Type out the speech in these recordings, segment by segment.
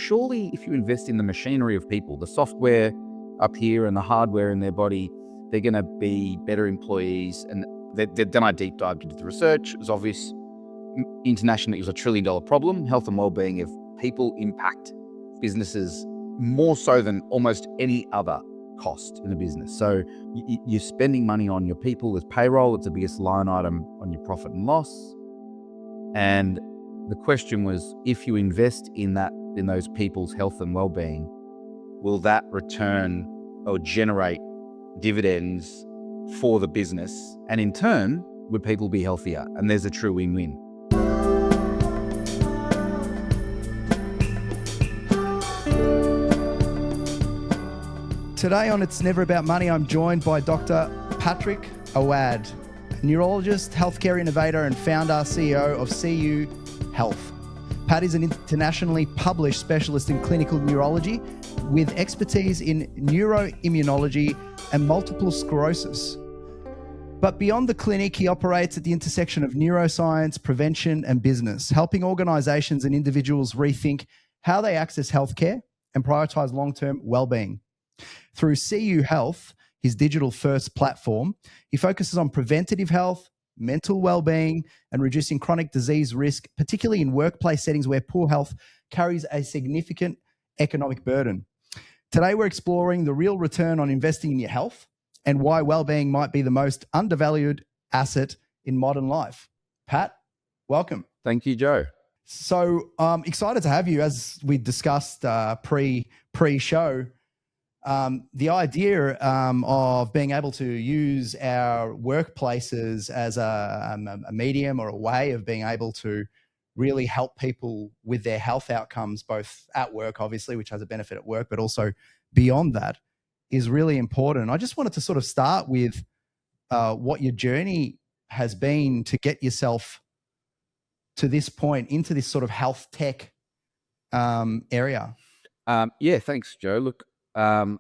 surely if you invest in the machinery of people, the software up here and the hardware in their body, they're going to be better employees. And then I deep dived into the research. It was obvious internationally it was $1 trillion problem. Health and well-being of people impact businesses more so than almost any other cost in a business. So you're spending money on your people as payroll. It's the biggest line item on your profit and loss. And the question was, if you invest in those people's health and well-being, will that return or generate dividends for the business? And in turn, would people be healthier? And there's a true win-win. Today on It's Never About Money, I'm joined by Dr. Patrick Aouad, a neurologist, healthcare innovator, and founder, CEO of 𝐶𝐞 Health. Pat is an internationally published specialist in clinical neurology with expertise in neuroimmunology and multiple sclerosis. But beyond the clinic, he operates at the intersection of neuroscience, prevention, and business, helping organizations and individuals rethink how they access healthcare and prioritize long-term well-being. Through 𝐶𝐞 Health, his digital-first platform, he focuses on preventative health, mental well-being, and reducing chronic disease risk, particularly in workplace settings where poor health carries a significant economic burden. Today, we're exploring the real return on investing in your health and why well-being might be the most undervalued asset in modern life. Pat, welcome. Thank you, Joe. So excited to have you. As we discussed pre-show, the idea of being able to use our workplaces as a medium or a way of being able to really help people with their health outcomes, both at work, obviously, which has a benefit at work, but also beyond that, is really important. I just wanted to sort of start with what your journey has been to get yourself to this point into this sort of health tech area. Yeah, thanks, Joe. Look, to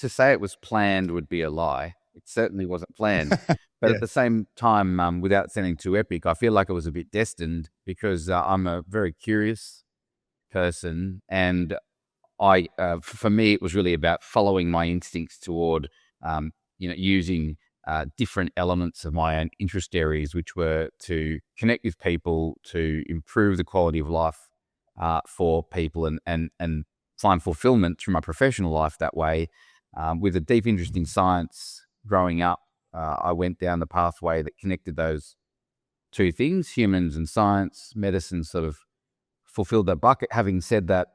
say it was planned would be a lie. It certainly wasn't planned. But at the same time, without sounding too epic, I feel like it was a bit destined because I'm a very curious person. And for me, it was really about following my instincts toward, using different elements of my own interest areas, which were to connect with people, to improve the quality of life for people and find fulfillment through my professional life that way. With a deep interest in science growing up, I went down the pathway that connected those two things, humans and science. Medicine sort of fulfilled that bucket. Having said that,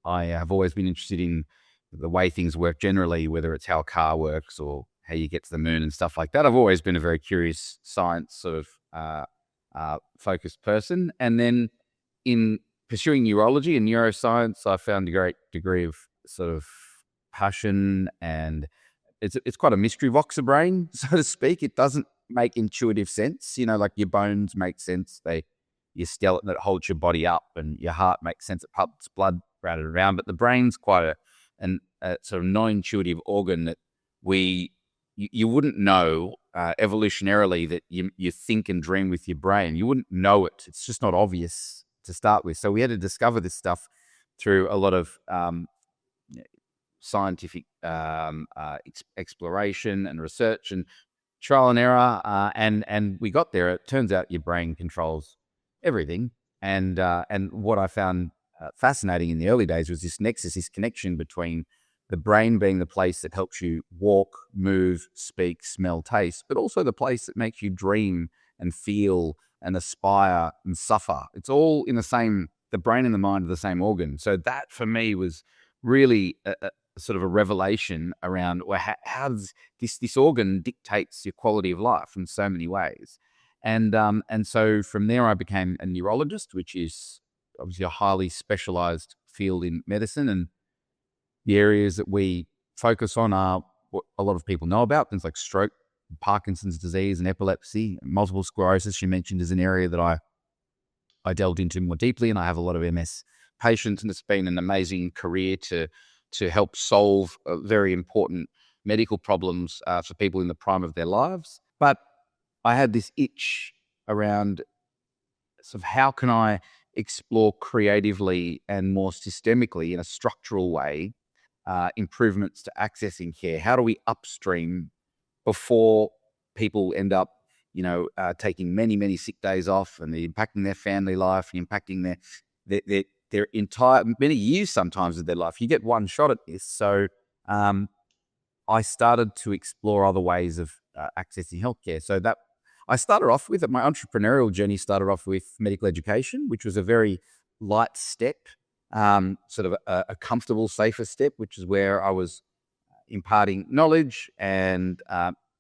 I have always been interested in the way things work generally, whether it's how a car works or how you get to the moon and stuff like that. I've always been a very curious science sort of focused person. And then in pursuing neurology and neuroscience, I found a great degree of sort of passion, and it's quite a mystery box of brain, so to speak. It doesn't make intuitive sense, like your bones make sense. Your skeleton that holds your body up, and your heart makes sense. It pumps blood round and around, but the brain's quite a sort of non-intuitive organ that you wouldn't know evolutionarily that you think and dream with your brain. You wouldn't know it. It's just not obvious to start with. So we had to discover this stuff through a lot of scientific exploration and research and trial and error, and we got there. It turns out your brain controls everything, and what I found fascinating in the early days was this nexus, this connection between the brain being the place that helps you walk, move, speak, smell, taste, but also the place that makes you dream and feel and aspire and suffer. It's all in the brain and the mind are the same organ. So that for me was really a sort of a revelation around how does this organ dictates your quality of life in so many ways. And so from there I became a neurologist, which is obviously a highly specialized field in medicine. And the areas that we focus on are what a lot of people know about, things like stroke, Parkinson's disease and epilepsy. Multiple sclerosis, you mentioned, is an area that I delved into more deeply, and I have a lot of MS patients, and it's been an amazing career to help solve very important medical problems for people in the prime of their lives. But I had this itch around sort of how can I explore creatively and more systemically in a structural way improvements to accessing care? How do we upstream before people end up, taking many, many sick days off, and they're impacting their family life and impacting their entire, many years sometimes of their life? You get one shot at this. So I started to explore other ways of accessing healthcare. So that I started off with, my entrepreneurial journey started off with medical education, which was a very light step, sort of a comfortable, safer step, which is where I was imparting knowledge and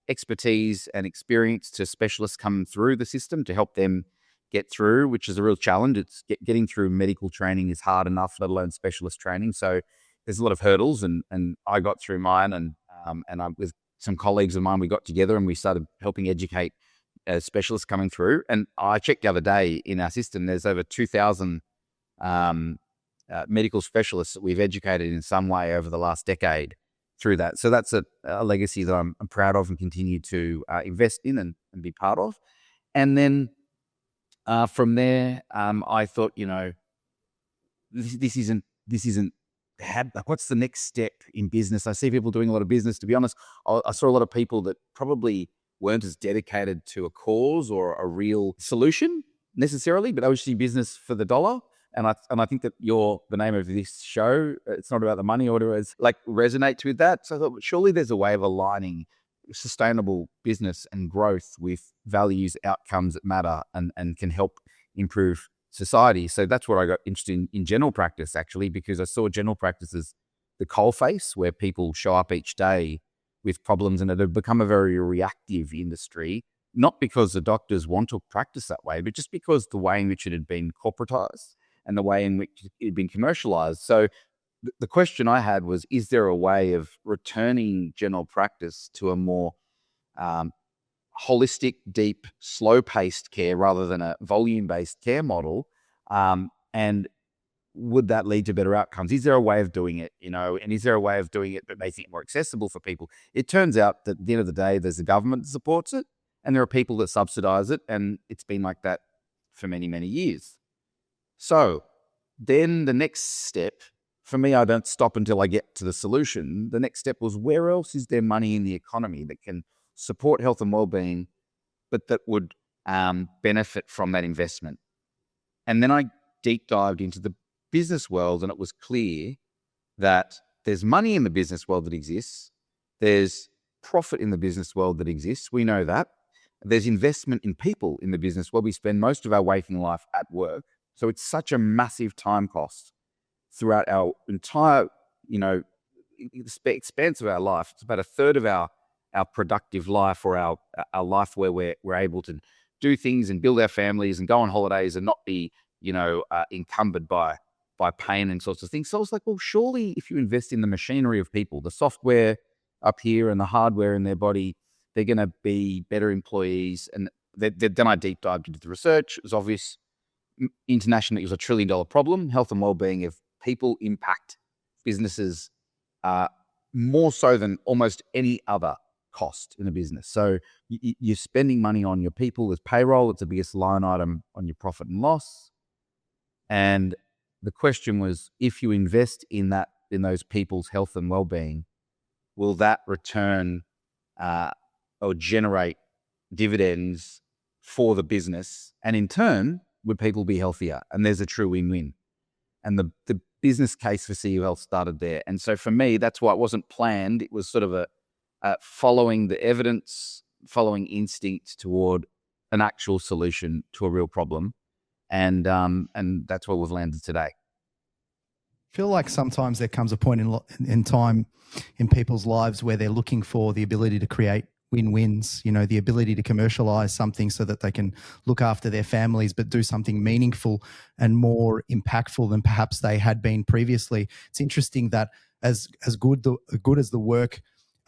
expertise and experience to specialists coming through the system to help them get through, which is a real challenge. It's getting through medical training is hard enough, let alone specialist training. So there's a lot of hurdles, and I got through mine, and I, with some colleagues of mine, we got together and we started helping educate specialists coming through. And I checked the other day in our system, there's over 2,000 medical specialists that we've educated in some way over the last decade through that. So that's a legacy that I'm proud of and continue to invest in and be part of. And then from there, I thought, this isn't what's the next step in business? I see people doing a lot of business. To be honest, I saw a lot of people that probably weren't as dedicated to a cause or a real solution necessarily, but they would see business for the dollar. And I think that the name of this show, it's not about the money or whatever, it's like resonates with that. So I thought, surely there's a way of aligning sustainable business and growth with values, outcomes that matter and can help improve society. So that's where I got interested in general practice, actually, because I saw general practice as the coalface where people show up each day with problems, and it had become a very reactive industry, not because the doctors want to practice that way, but just because the way in which it had been corporatized and the way in which it had been commercialized. So the question I had was, is there a way of returning general practice to a more holistic, deep, slow-paced care rather than a volume-based care model? And would that lead to better outcomes? Is there a way of doing it, and is there a way of doing it that makes it more accessible for people? It turns out that at the end of the day, there's a government that supports it and there are people that subsidize it. And it's been like that for many, many years. So then the next step, for me, I don't stop until I get to the solution. The next step was, where else is there money in the economy that can support health and well-being, but that would benefit from that investment? And then I deep dived into the business world, and it was clear that there's money in the business world that exists. There's profit in the business world that exists. We know that. There's investment in people in the business world. We spend most of our waking life at work. So it's such a massive time cost throughout our entire, expanse of our life. It's about a third of our productive life, or our life where we're able to do things and build our families and go on holidays and not be, encumbered by pain and sorts of things. So I was like, well, surely if you invest in the machinery of people, the software up here and the hardware in their body, they're going to be better employees. And then I deep dived into the research. It was obvious internationally it was $1 trillion problem. Health and well-being of people impact businesses more so than almost any other cost in a business. So you're spending money on your people. There's payroll. It's the biggest line item on your profit and loss. And the question was, if you invest in those people's health and well-being, will that return or generate dividends for the business? And in turn, would people be healthier? And there's a true win-win. And the business case for CU Health started there. And so for me, that's why it wasn't planned. It was sort of a following the evidence, following instinct toward an actual solution to a real problem. And that's where we've landed today. I feel like sometimes there comes a point in time in people's lives where they're looking for the ability to create win-wins, the ability to commercialize something so that they can look after their families, but do something meaningful and more impactful than perhaps they had been previously. It's interesting that as good as the work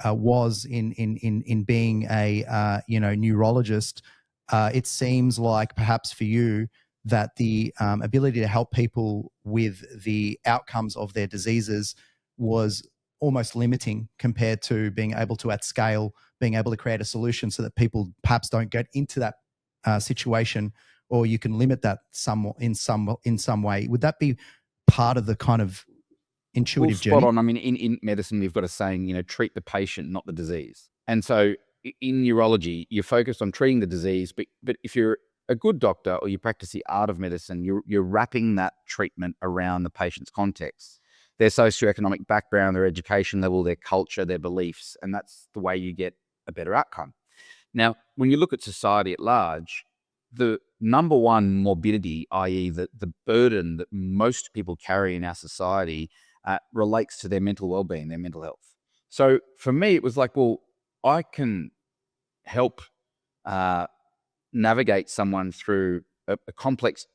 was in being a neurologist, it seems like perhaps for you that the ability to help people with the outcomes of their diseases was almost limiting compared to being able to, at scale, being able to create a solution so that people perhaps don't get into that situation or you can limit that in some way. Would that be part of the kind of intuitive spot journey? on. I mean, in medicine, we've got a saying, treat the patient, not the disease. And so in neurology, you're focused on treating the disease, but if you're a good doctor or you practice the art of medicine, you're wrapping that treatment around the patient's context, their socioeconomic background, their education level, their culture, their beliefs, and that's the way you get a better outcome. Now, when you look at society at large, the number one morbidity, i.e. the burden that most people carry in our society, relates to their mental well-being, their mental health. So for me, it was like, well, I can help navigate someone through a complex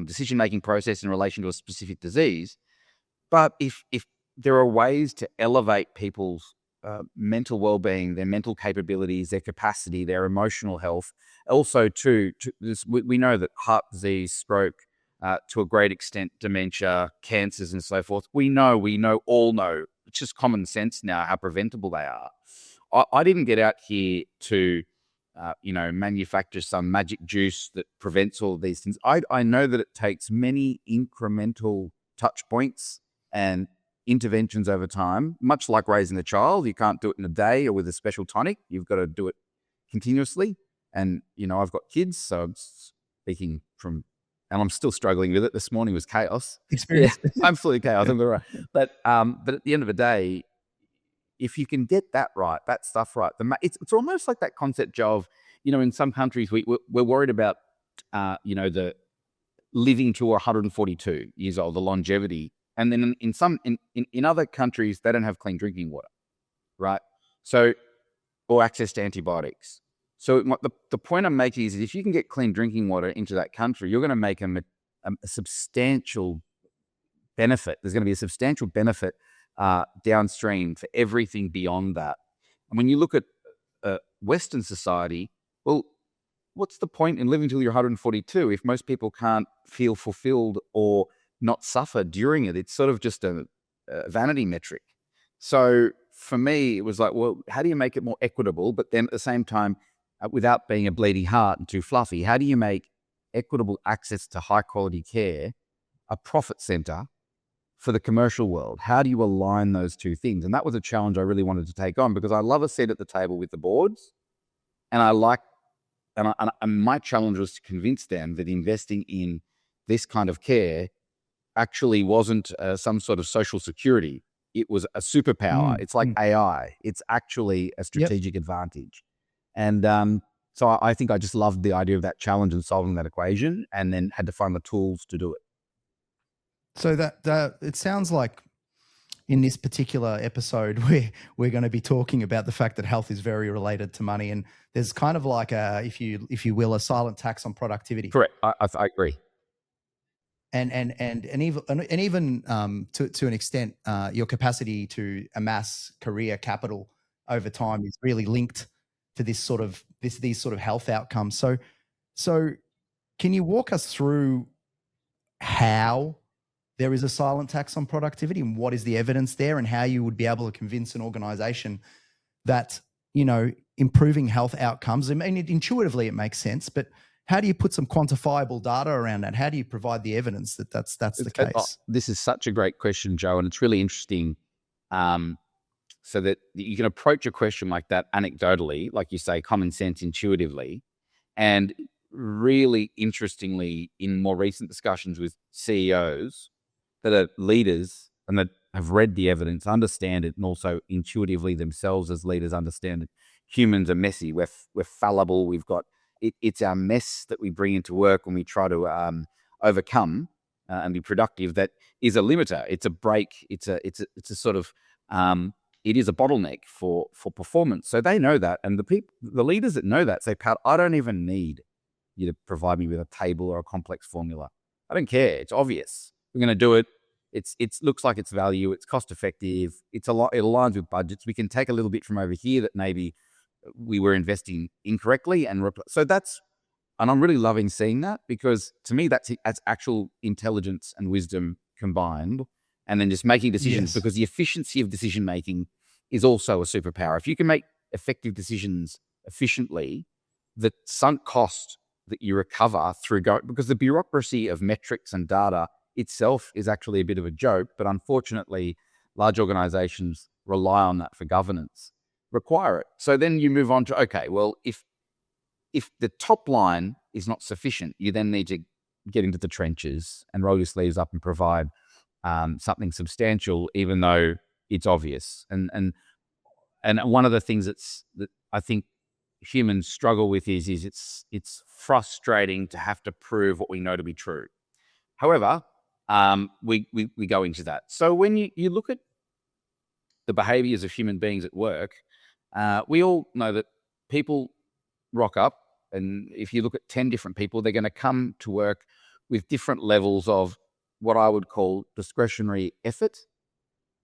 decision-making process in relation to a specific disease. But if there are ways to elevate people's mental well-being, their mental capabilities, their capacity, their emotional health, also we know that heart disease, stroke, to a great extent, dementia, cancers, and so forth. We all know, it's just common sense now how preventable they are. I didn't get out here to manufacture some magic juice that prevents all of these things. I know that it takes many incremental touch points and interventions over time, much like raising a child. You can't do it in a day or with a special tonic. You've got to do it continuously. And, I've got kids, so I'm speaking from, and I'm still struggling with it. This morning was chaos. Experience. Yeah, absolutely chaos. I'm right. But at the end of the day, if you can get that right, that stuff right, it's almost like that concept, Joe, of, in some countries we're worried about, the living to 142 years old, the longevity. And then in other countries, they don't have clean drinking water, right? So, or access to antibiotics. So the point I'm making is if you can get clean drinking water into that country, you're going to make a substantial benefit. There's going to be a substantial benefit downstream for everything beyond that. And when you look at Western society, well, what's the point in living till you're 142 if most people can't feel fulfilled or not suffer during it? It's sort of just a vanity metric. So for me, it was like, well, how do you make it more equitable, but then at the same time, without being a bleeding heart and too fluffy, how do you make equitable access to high quality care a profit center for the commercial world? How do you align those two things? And that was a challenge I really wanted to take on, because I love a seat at the table with the boards, and and my challenge was to convince them that investing in this kind of care actually wasn't some sort of social security. It was a superpower. It's like AI. It's actually a strategic advantage. And so I think I just loved the idea of that challenge and solving that equation, and then had to find the tools to do it. So that it sounds like in this particular episode we're going to be talking about the fact that health is very related to money, and there's kind of like if you will, a silent tax on productivity. Correct. I agree. And even to an extent, your capacity to amass career capital over time is really linked to these sort of health outcomes. So can you walk us through how there is a silent tax on productivity, and what is the evidence there, and how you would be able to convince an organization that, improving health outcomes, I mean, intuitively it makes sense, but how do you put some quantifiable data around that? How do you provide the evidence that that's the case? This is such a great question, Joe, and it's really interesting. So that you can approach a question like that anecdotally, like you say, common sense, intuitively, and really interestingly, in more recent discussions with CEOs that are leaders and that have read the evidence, understand it, and also intuitively themselves as leaders understand it. Humans are messy. We're fallible. We've got it's our mess that we bring into work when we try to overcome and be productive. That is a limiter. It's a break. It's a sort of it is a bottleneck for performance. So they know that, and the leaders that know that say, "Pat, I don't even need you to provide me with a table or a complex formula. I don't care. It's obvious. We're going to do it. It looks like it's value. It's cost effective. It aligns with budgets. We can take a little bit from over here that maybe we were investing incorrectly, and I'm really loving seeing that, because to me that's actual intelligence and wisdom combined, and then just making decisions. Yes. Because the efficiency of decision making is also a superpower. If you can make effective decisions efficiently, the sunk cost that you recover through because the bureaucracy of metrics and data itself is actually a bit of a joke, but unfortunately, large organizations rely on that for governance, require it. So then you move on to, okay, well, if the top line is not sufficient, you then need to get into the trenches and roll your sleeves up and provide something substantial, even though it's obvious. And one of the things that I think humans struggle with is it's frustrating to have to prove what we know to be true. However, we go into that. So when you look at the behaviors of human beings at work, we all know that people rock up, and if you look at 10 different people, they're going to come to work with different levels of what I would call discretionary effort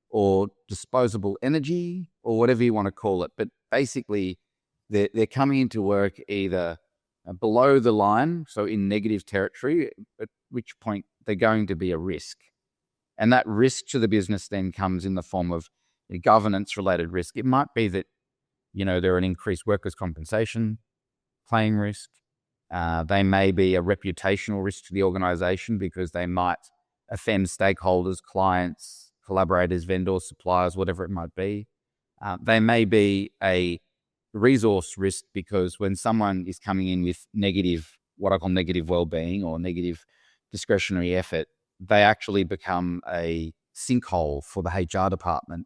or disposable energy or whatever you want to call it. But basically, they're coming into work either below the line, so in negative territory, at which point they're going to be a risk. And that risk to the business then comes in the form of a governance-related risk. It might be that, they're an increased workers' compensation claim risk. They may be a reputational risk to the organization because they might offend stakeholders, clients, collaborators, vendors, suppliers, whatever it might be. They may be a resource risk because when someone is coming in with what I call negative well-being or negative discretionary effort, they actually become a sinkhole for the HR department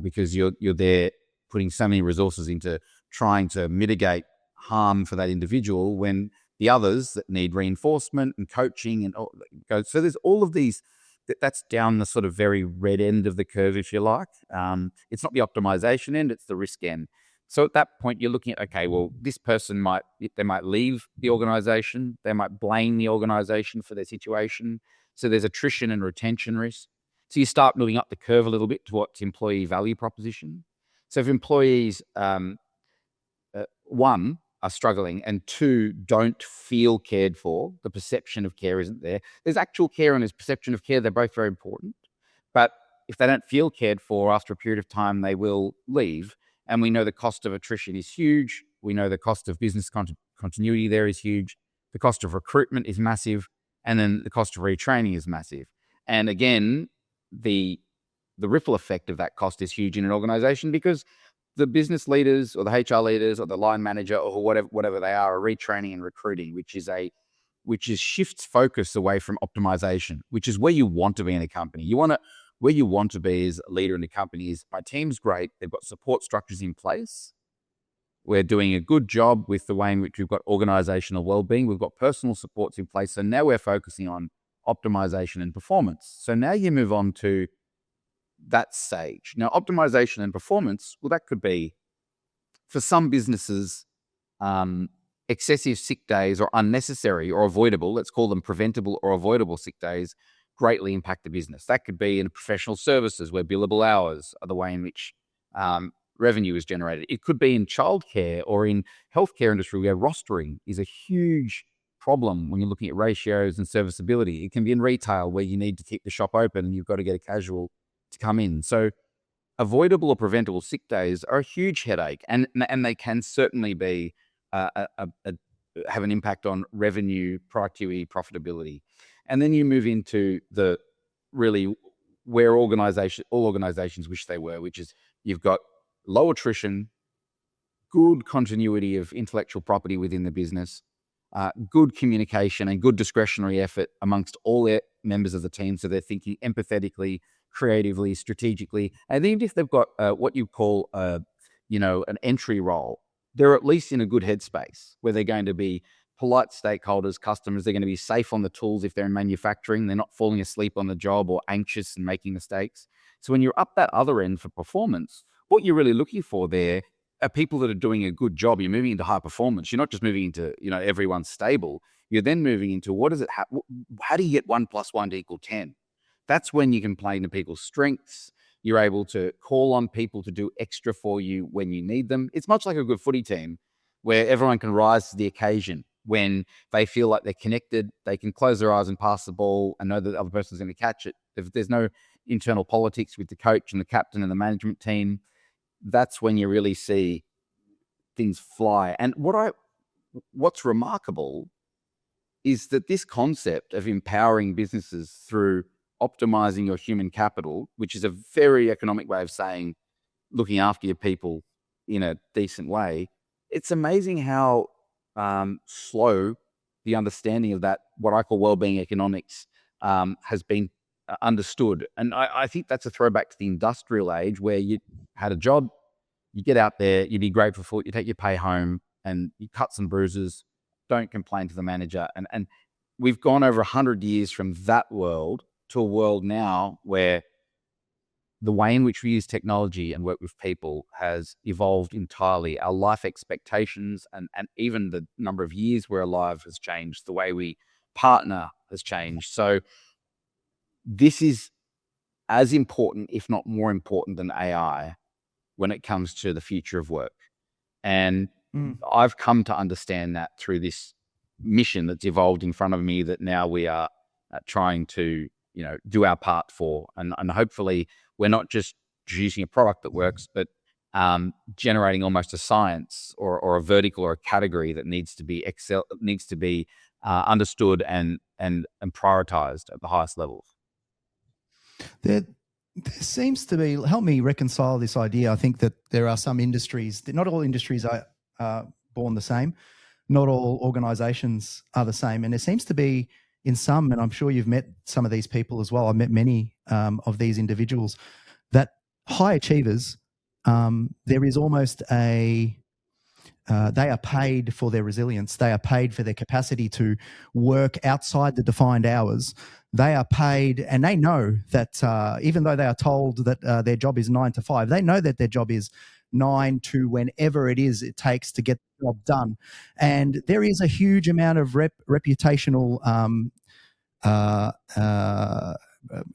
because you're there putting so many resources into trying to mitigate harm for that individual when the others that need reinforcement and coaching and so there's all of these. That's down the sort of very red end of the curve, if you like. It's not the optimization end, it's the risk end. So at that point, you're looking at, okay, well, this person might leave the organization. They might blame the organization for their situation. So there's attrition and retention risk. So you start moving up the curve a little bit towards employee value proposition. So if employees, one, are struggling and two, don't feel cared for, the perception of care isn't there. There's actual care and there's perception of care. They're both very important. But if they don't feel cared for after a period of time, they will leave. And we know the cost of attrition is huge. We know the cost of business continuity there is huge. The cost of recruitment is massive. And then the cost of retraining is massive. And again, the ripple effect of that cost is huge in an organization because the business leaders or the HR leaders or the line manager or whatever they are retraining and recruiting, which shifts focus away from optimization, which is where you want to be in a company. Where you want to be as a leader in a company is my team's great. They've got support structures in place. We're doing a good job with the way in which we've got organizational well-being. We've got personal supports in place. So now we're focusing on optimization and performance. So now you move on to that stage. Now, optimization and performance, well, that could be, for some businesses, excessive sick days or unnecessary or avoidable, let's call them preventable or avoidable sick days, greatly impact the business. That could be in professional services where billable hours are the way in which revenue is generated. It could be in childcare or in healthcare industry where rostering is a huge problem when you're looking at ratios and serviceability. It can be in retail where you need to keep the shop open and you've got to get a casual to come in. So avoidable or preventable sick days are a huge headache, and they can certainly be have an impact on revenue, productivity, profitability. And then you move into the really where all organizations wish they were, which is you've got low attrition, good continuity of intellectual property within the business, good communication and good discretionary effort amongst all their members of the team. So they're thinking empathetically, creatively, strategically. And even if they've got what you call, an entry role, they're at least in a good headspace where they're going to be polite stakeholders, customers. They're going to be safe on the tools if they're in manufacturing. They're not falling asleep on the job or anxious and making mistakes. So when you're up that other end for performance, what you're really looking for there are people that are doing a good job. You're moving into high performance. You're not just moving into, everyone's stable. You're then moving into how do you get 1 + 1 = 10? That's when you can play into people's strengths. You're able to call on people to do extra for you when you need them. It's much like a good footy team where everyone can rise to the occasion when they feel like they're connected. They can close their eyes and pass the ball and know that the other person's going to catch it. If there's no internal politics with the coach and the captain and the management team, that's when you really see things fly. And what's remarkable is that this concept of empowering businesses through optimizing your human capital, which is a very economic way of saying looking after your people in a decent way, it's amazing how slow the understanding of that, what I call wellbeing economics, has been understood. And I think that's a throwback to the industrial age where you had a job, you get out there, you be grateful for it, you take your pay home and you cut some bruises, don't complain to the manager. And we've gone over 100 years from that world to a world now where the way in which we use technology and work with people has evolved entirely. Our life expectations and even the number of years we're alive has changed. The way we partner has changed. So this is as important, if not more important than AI when it comes to the future of work. And I've come to understand that through this mission that's evolved in front of me that now we are trying to, do our part for. And hopefully we're not just producing a product that works, but generating almost a science or a vertical or a category that needs to be understood and prioritized at the highest levels. There seems to be, help me reconcile this idea. I think that there are some industries, not all industries are born the same. Not all organizations are the same. And there seems to be in some, and I'm sure you've met some of these people as well. I've met many of these individuals, that high achievers, there is almost they are paid for their resilience. They are paid for their capacity to work outside the defined hours. They are paid, and they know that even though they are told that their job is 9 to 5, they know that their job is 9 to whenever it is it takes to get the job done. And there is a huge amount of reputational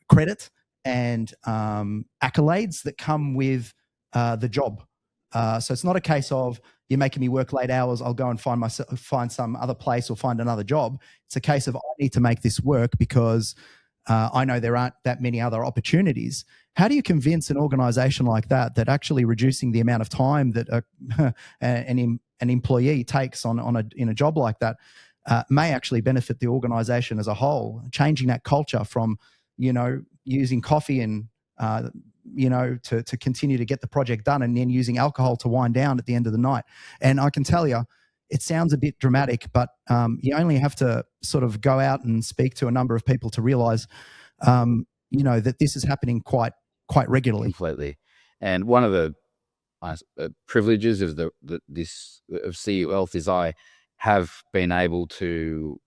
credit and accolades that come with the job. So it's not a case of you're making me work late hours, I'll go and find some other place or find another job. It's a case of I need to make this work because I know there aren't that many other opportunities. How do you convince an organization like that actually reducing the amount of time that an employee takes in a job like that may actually benefit the organization as a whole, changing that culture from, using coffee and, to continue to get the project done and then using alcohol to wind down at the end of the night. And I can tell you, it sounds a bit dramatic, but you only have to sort of go out and speak to a number of people to realize, that this is happening quite regularly. Completely. And one of the privileges of of CU Health is I have been able to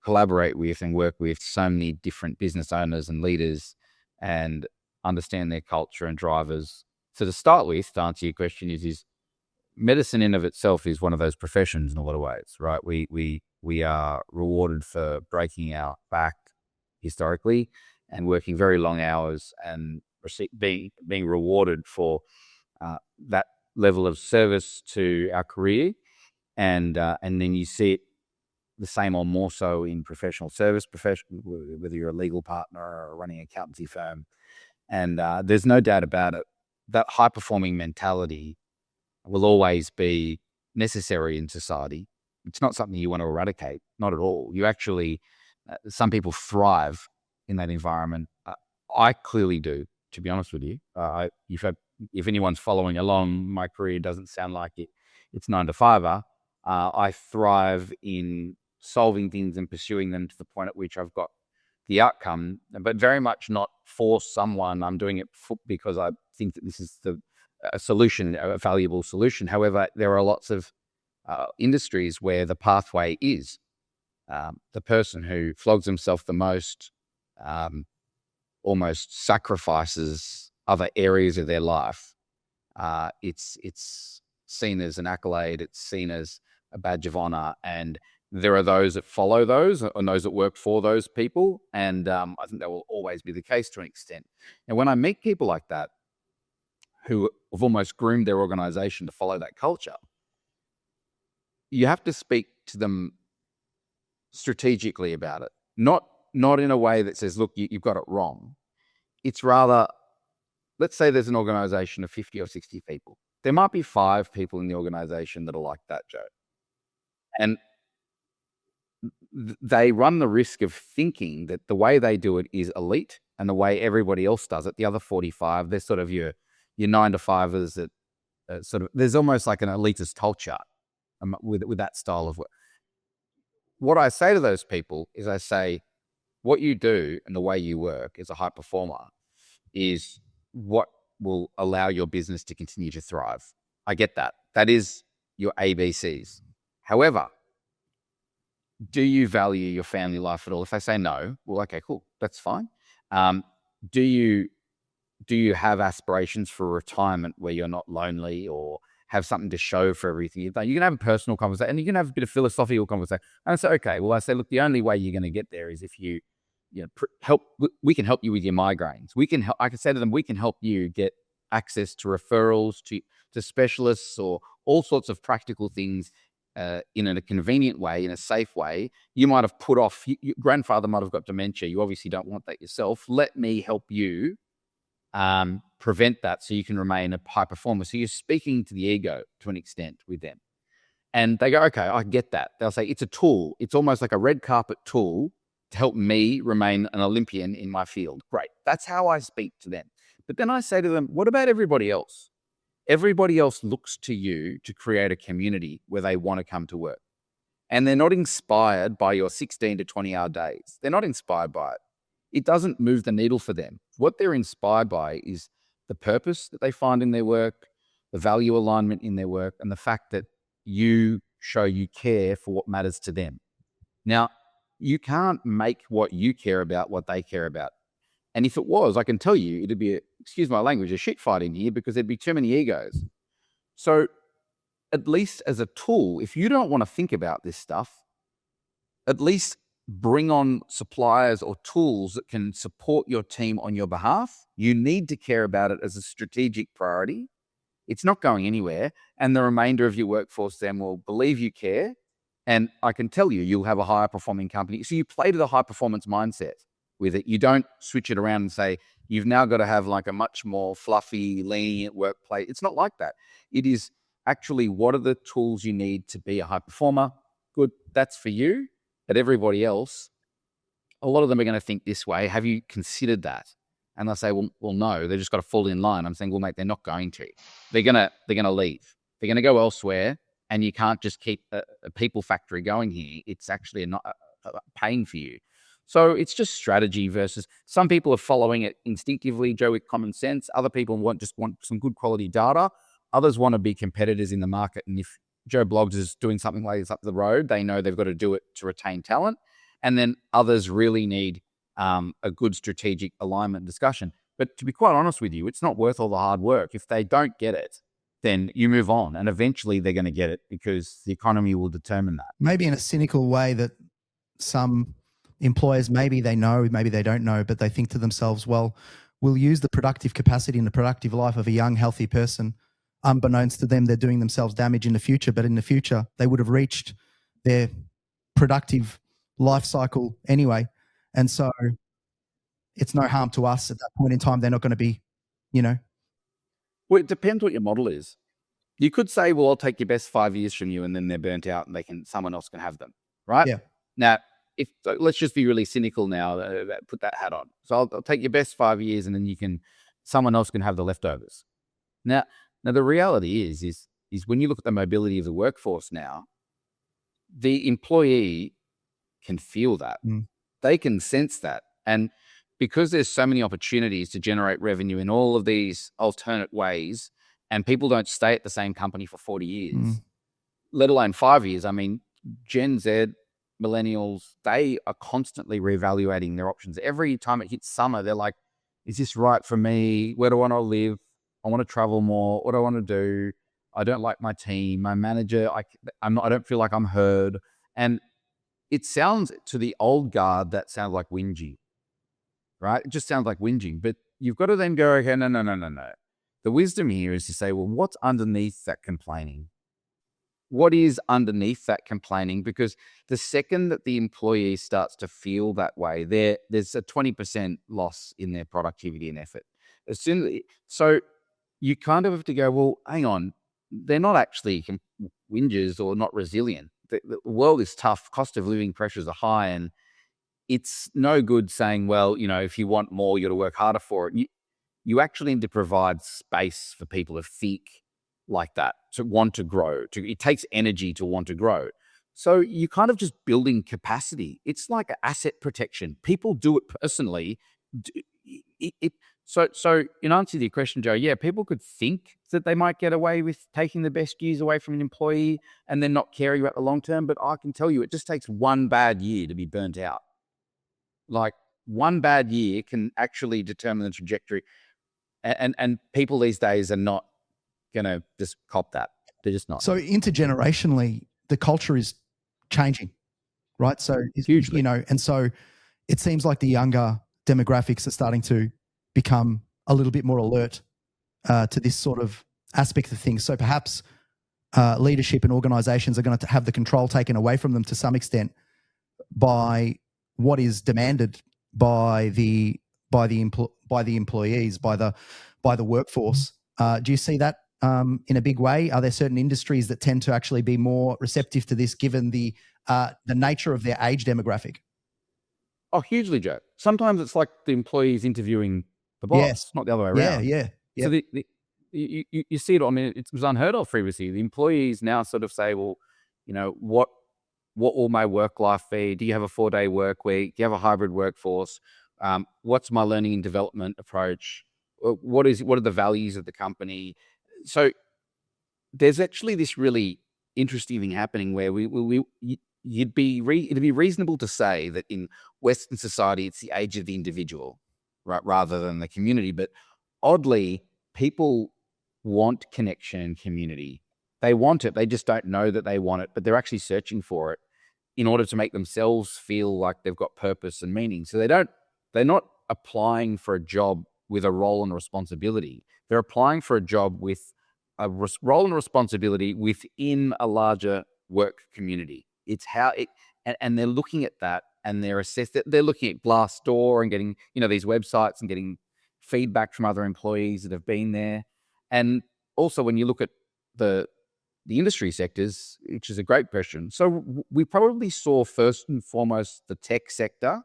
collaborate with and work with so many different business owners and leaders and understand their culture and drivers. So to start with, to answer your question, is medicine in of itself is one of those professions in a lot of ways, right? We are rewarded for breaking our back historically and working very long hours and being rewarded for that level of service to our career. And then you see it the same or more so in professional service, whether you're a legal partner or running an accountancy firm. And there's no doubt about it, that high-performing mentality will always be necessary in society. It's not something you want to eradicate, not at all. You actually, some people thrive in that environment. I clearly do, to be honest with you. If anyone's following along, my career doesn't sound like it's 9 to 5. I thrive in solving things and pursuing them to the point at which I've got the outcome, but very much not for someone. I'm doing it because I think that this is a solution, a valuable solution. However, there are lots of industries where the pathway is the person who flogs himself the most, almost sacrifices other areas of their life. It's seen as an accolade. It's seen as a badge of honor. And there are those that follow those and those that work for those people. And I think that will always be the case to an extent. And when I meet people like that, who have almost groomed their organization to follow that culture, you have to speak to them strategically about it. Not in a way that says, look, you've got it wrong. It's rather, let's say there's an organization of 50 or 60 people. There might be 5 people in the organization that are like that, Joe. And they run the risk of thinking that the way they do it is elite and the way everybody else does it, the other 45, they're sort of your 9-to-5ers that sort of, there's almost like an elitist culture with that style of work. What I say to those people is I say, what you do and the way you work as a high performer is what will allow your business to continue to thrive. I get that. That is your ABCs. However, do you value your family life at all? If they say no, well, okay, cool, that's fine. Do you have aspirations for retirement where you're not lonely or have something to show for everything you've done? You can have a personal conversation and you can have a bit of philosophical conversation. And I say, okay, well, I say, look, the only way you're going to get there is if you help. We can help you with your migraines. I can say to them, we can help you get access to referrals to specialists or all sorts of practical things in a convenient way, in a safe way. You might have put off, your grandfather might have got dementia. You obviously don't want that yourself. Let me help you prevent that so you can remain a high performer. So you're speaking to the ego to an extent with them. And they go, okay, I get that. They'll say, it's a tool. It's almost like a red carpet tool to help me remain an Olympian in my field. Great. That's how I speak to them. But then I say to them, what about everybody else? Everybody else looks to you to create a community where they want to come to work. And they're not inspired by your 16 to 20-hour days. They're not inspired by it. It doesn't move the needle for them. What they're inspired by is the purpose that they find in their work, the value alignment in their work, and the fact that you show you care for what matters to them. Now, you can't make what you care about what they care about. And if it was, I can tell you, it'd be, excuse my language, a shit fight in here because there'd be too many egos. So at least as a tool, if you don't want to think about this stuff, at least bring on suppliers or tools that can support your team on your behalf. You need to care about it as a strategic priority. It's not going anywhere. And the remainder of your workforce then will believe you care. And I can tell you, you'll have a higher performing company. So you play to the high performance mindset with it. You don't switch it around and say, you've now got to have like a much more fluffy, lenient workplace. It's not like that. It is actually, what are the tools you need to be a high performer? Good, that's for you. But everybody else, a lot of them are going to think this way. Have you considered that? And they'll say, well, no, they've just got to fall in line. I'm saying, well, mate, they're not going to. They're going to leave. They're going to go elsewhere. And you can't just keep a people factory going here. It's actually a pain for you. So it's just strategy versus some people are following it instinctively, Joe, with common sense. Other people just want some good quality data. Others want to be competitors in the market. And if Joe Bloggs is doing something like this up the road, they know they've got to do it to retain talent. And then others really need a good strategic alignment discussion. But to be quite honest with you, it's not worth all the hard work. If they don't get it, then you move on and eventually they're going to get it because the economy will determine that. Maybe in a cynical way that some employers, maybe they know, maybe they don't know, but they think to themselves, well, we'll use the productive capacity and the productive life of a young, healthy person. Unbeknownst to them, they're doing themselves damage in the future, but in the future, they would have reached their productive life cycle anyway. And so it's no harm to us at that point in time. They're not going to be, Well, it depends what your model is. You could say, well, I'll take your best 5 years from you and then they're burnt out and someone else can have them, right? Yeah. Now, let's just be really cynical now, put that hat on. So I'll take your best 5 years and then someone else can have the leftovers. Now the reality is when you look at the mobility of the workforce now, the employee can feel that. They can sense that. And because there's so many opportunities to generate revenue in all of these alternate ways, and people don't stay at the same company for 40 years, let alone 5 years. I mean, Gen Z, millennials, they are constantly reevaluating their options. Every time it hits summer, they're like, is this right for me? Where do I want to live? I want to travel more. What do I want to do? I don't like my team, my manager. I don't feel like I'm heard. And it sounds to the old guard, that sounds like whingy, right? It just sounds like whinging, but you've got to then go, okay, no. The wisdom here is to say, well, what's underneath that complaining? What is underneath that complaining? Because the second that the employee starts to feel that way, there's a 20% loss in their productivity and effort. So you kind of have to go, well, hang on, they're not actually whingers or not resilient. the world is tough. Cost of living pressures are high, and it's no good saying, well, if you want more, you got to work harder for it. You actually need to provide space for people to think like that, to want to grow. It takes energy to want to grow. So you kind of just building capacity. It's like asset protection. People do it personally. So in answer to your question, Joe, yeah, people could think that they might get away with taking the best years away from an employee and then not caring about the long term. But I can tell you, it just takes one bad year to be burnt out. Like one bad year can actually determine the trajectory. And people these days are not going to just cop that. They're just not. So intergenerationally, the culture is changing, right? So, hugely, and so it seems like the younger demographics are starting to become a little bit more alert to this sort of aspect of things. So perhaps leadership and organizations are going to have the control taken away from them to some extent by what is demanded by the employees, by the workforce. Do you see that in a big way? Are there certain industries that tend to actually be more receptive to this, given the nature of their age demographic? Oh, hugely, Joe. Sometimes it's like the employees interviewing the boss, not the other way around. Yeah. So you see it. I mean, it was unheard of previously. The employees now sort of say, well, what will my work life be? Do you have a 4-day work week? Do you have a hybrid workforce? What's my learning and development approach? What are the values of the company? So there's actually this really interesting thing happening where it'd be reasonable to say that in Western society, it's the age of the individual, right, rather than the community. But oddly, people want connection and community. They want it. They just don't know that they want it, but they're actually searching for it in order to make themselves feel like they've got purpose and meaning. So they're not applying for a job with a role and responsibility. They're applying for a job with a role and responsibility within a larger work community. It's how it, and they're looking at that and they're looking at Glassdoor and getting, these websites and getting feedback from other employees that have been there. And also when you look at the industry sectors, which is a great question. So we probably saw first and foremost the tech sector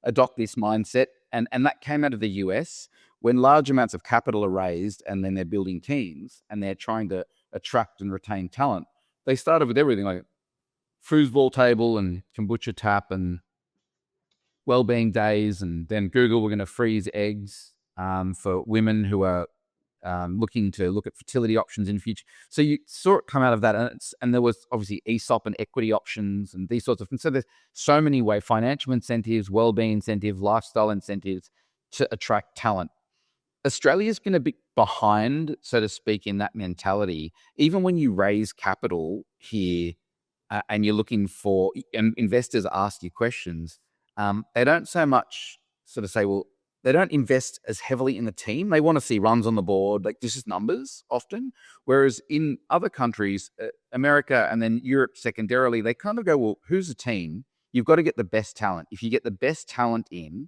adopt this mindset. And that came out of the US when large amounts of capital are raised and then they're building teams and they're trying to attract and retain talent. They started with everything like foosball table and kombucha tap and Wellbeing days. And then Google were going to freeze eggs for women who are looking to look at fertility options in the future. So you saw it come out of that. And there was obviously ESOP and equity options and these sorts of things. So there's so many ways, financial incentives, wellbeing incentives, lifestyle incentives to attract talent. Australia's going to be behind, so to speak, in that mentality. Even when you raise capital here and you're looking for, and investors ask you questions, they don't so much sort of say, well, they don't invest as heavily in the team. They want to see runs on the board, like this is numbers often. Whereas in other countries, America and then Europe secondarily, they kind of go, well, who's the team? You've got to get the best talent. If you get the best talent in,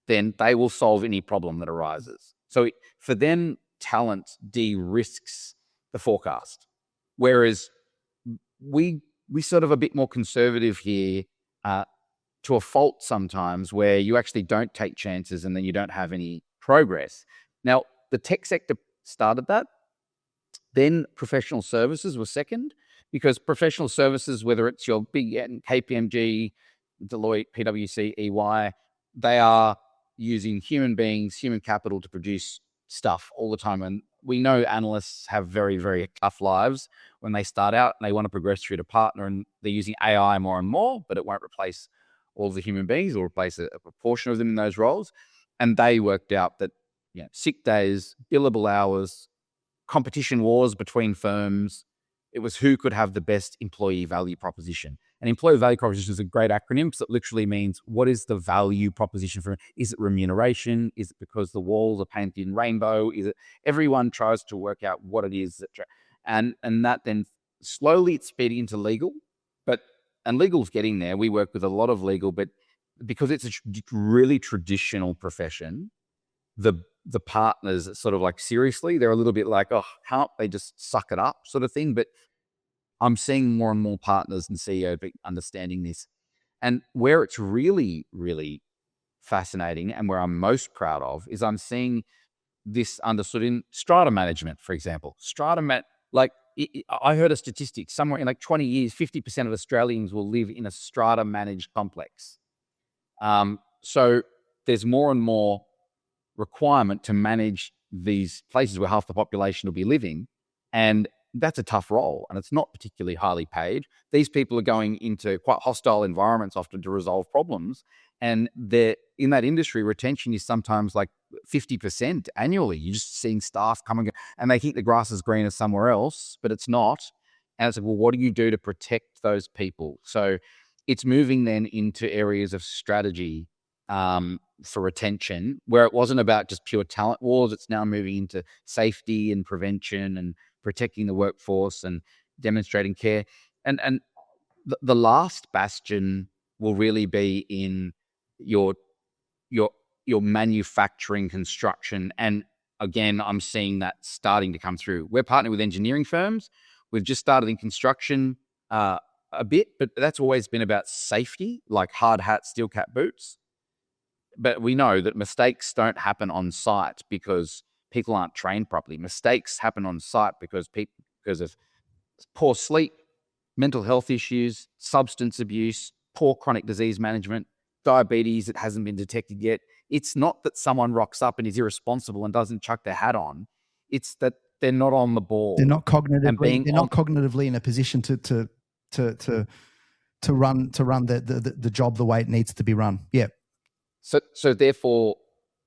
then they will solve any problem that arises. So for them, talent de-risks the forecast. Whereas we sort of a bit more conservative here, to a fault sometimes, where you actually don't take chances and then you don't have any progress. Now, the tech sector started that. Then professional services were second, because professional services, whether it's your big KPMG, Deloitte, PwC, EY, they are using human beings, human capital to produce stuff all the time. And we know analysts have very, very tough lives when they start out and they want to progress through to partner, and they're using AI more and more, but it won't replace all the human beings or replace a proportion of them in those roles. And they worked out that sick days, billable hours, competition wars between firms, it was who could have the best employee value proposition. And employee value proposition is a great acronym because it literally means, what is the value proposition for? Is it remuneration? Is it because the walls are painted in rainbow? Is it? Everyone tries to work out what it is. And that then slowly it's feeding into legal, and legal's getting there. We work with a lot of legal, but because it's a really traditional profession, the partners sort of like, seriously, they're a little bit like, oh, can't they just suck it up sort of thing? But I'm seeing more and more partners and CEOs understanding this. And where it's really, really fascinating and where I'm most proud of is I'm seeing this understood in strata management, for example. I heard a statistic somewhere in like 20 years, 50% of Australians will live in a strata managed complex. So there's more and more requirement to manage these places where half the population will be living. And that's a tough role, and it's not particularly highly paid. These people are going into quite hostile environments often to resolve problems. And in that industry, retention is sometimes like 50% annually. You're just seeing staff come and go, and they think the grass is greener somewhere else, but it's not. And it's like, well, what do you do to protect those people? So it's moving then into areas of strategy for retention, where it wasn't about just pure talent wars. It's now moving into safety and prevention and protecting the workforce and demonstrating care. And the last bastion will really be in your manufacturing construction. And again, I'm seeing that starting to come through. We're partnering with engineering firms. We've just started in construction a bit, but that's always been about safety, like hard hat, steel cap boots. But we know that mistakes don't happen on site because people aren't trained properly. Mistakes happen on site because of poor sleep, mental health issues, substance abuse, poor chronic disease management, diabetes that hasn't been detected yet. It's not that someone rocks up and is irresponsible and doesn't chuck their hat on. It's that they're not on the ball. They're not cognitively in a position to run the job the way it needs to be run. Yeah. So therefore,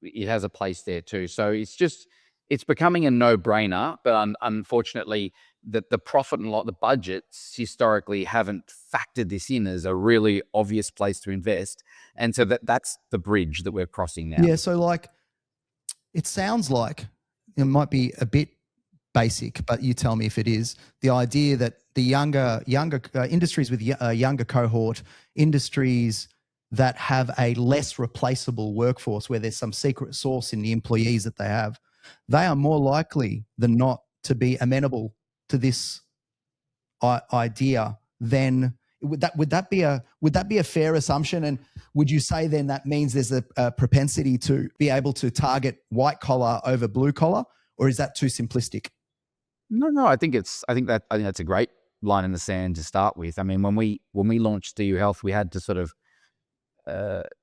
it has a place there too. So it's becoming a no-brainer, but unfortunately, the profit and the budgets historically haven't factored this in as a really obvious place to invest. And so that's the bridge that we're crossing now. Yeah, so like it sounds like it might be a bit basic, but you tell me if it is, the idea that the younger industries with a younger cohort, industries that have a less replaceable workforce where there's some secret sauce in the employees that they have, they are more likely than not to be amenable to this idea. Then would that be a fair assumption? And would you say then that means there's a propensity to be able to target white collar over blue collar, or is that too simplistic? No, I think that's a great line in the sand to start with. I mean, when we launched CU Health, we had to sort of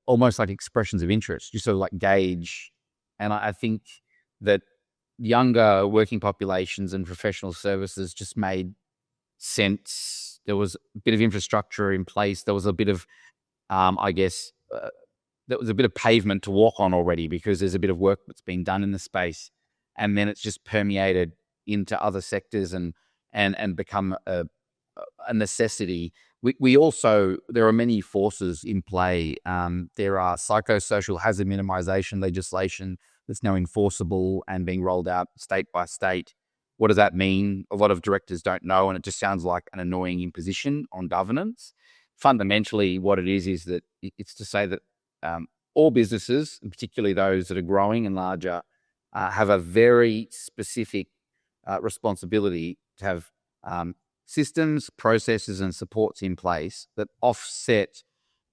almost like expressions of interest, you sort of like gauge. And I think that younger working populations and professional services just made sense. There was a bit of infrastructure in place. There was a bit of, there was a bit of pavement to walk on already because there's a bit of work that's been done in the space. And then it's just permeated into other sectors and become a necessity. We also, there are many forces in play. There are psychosocial hazard minimization legislation that's now enforceable and being rolled out state by state. What does that mean? A lot of directors don't know, and it just sounds like an annoying imposition on governance. Fundamentally, what it is that it's to say that all businesses, and particularly those that are growing and larger, have a very specific responsibility to have systems, processes, and supports in place that offset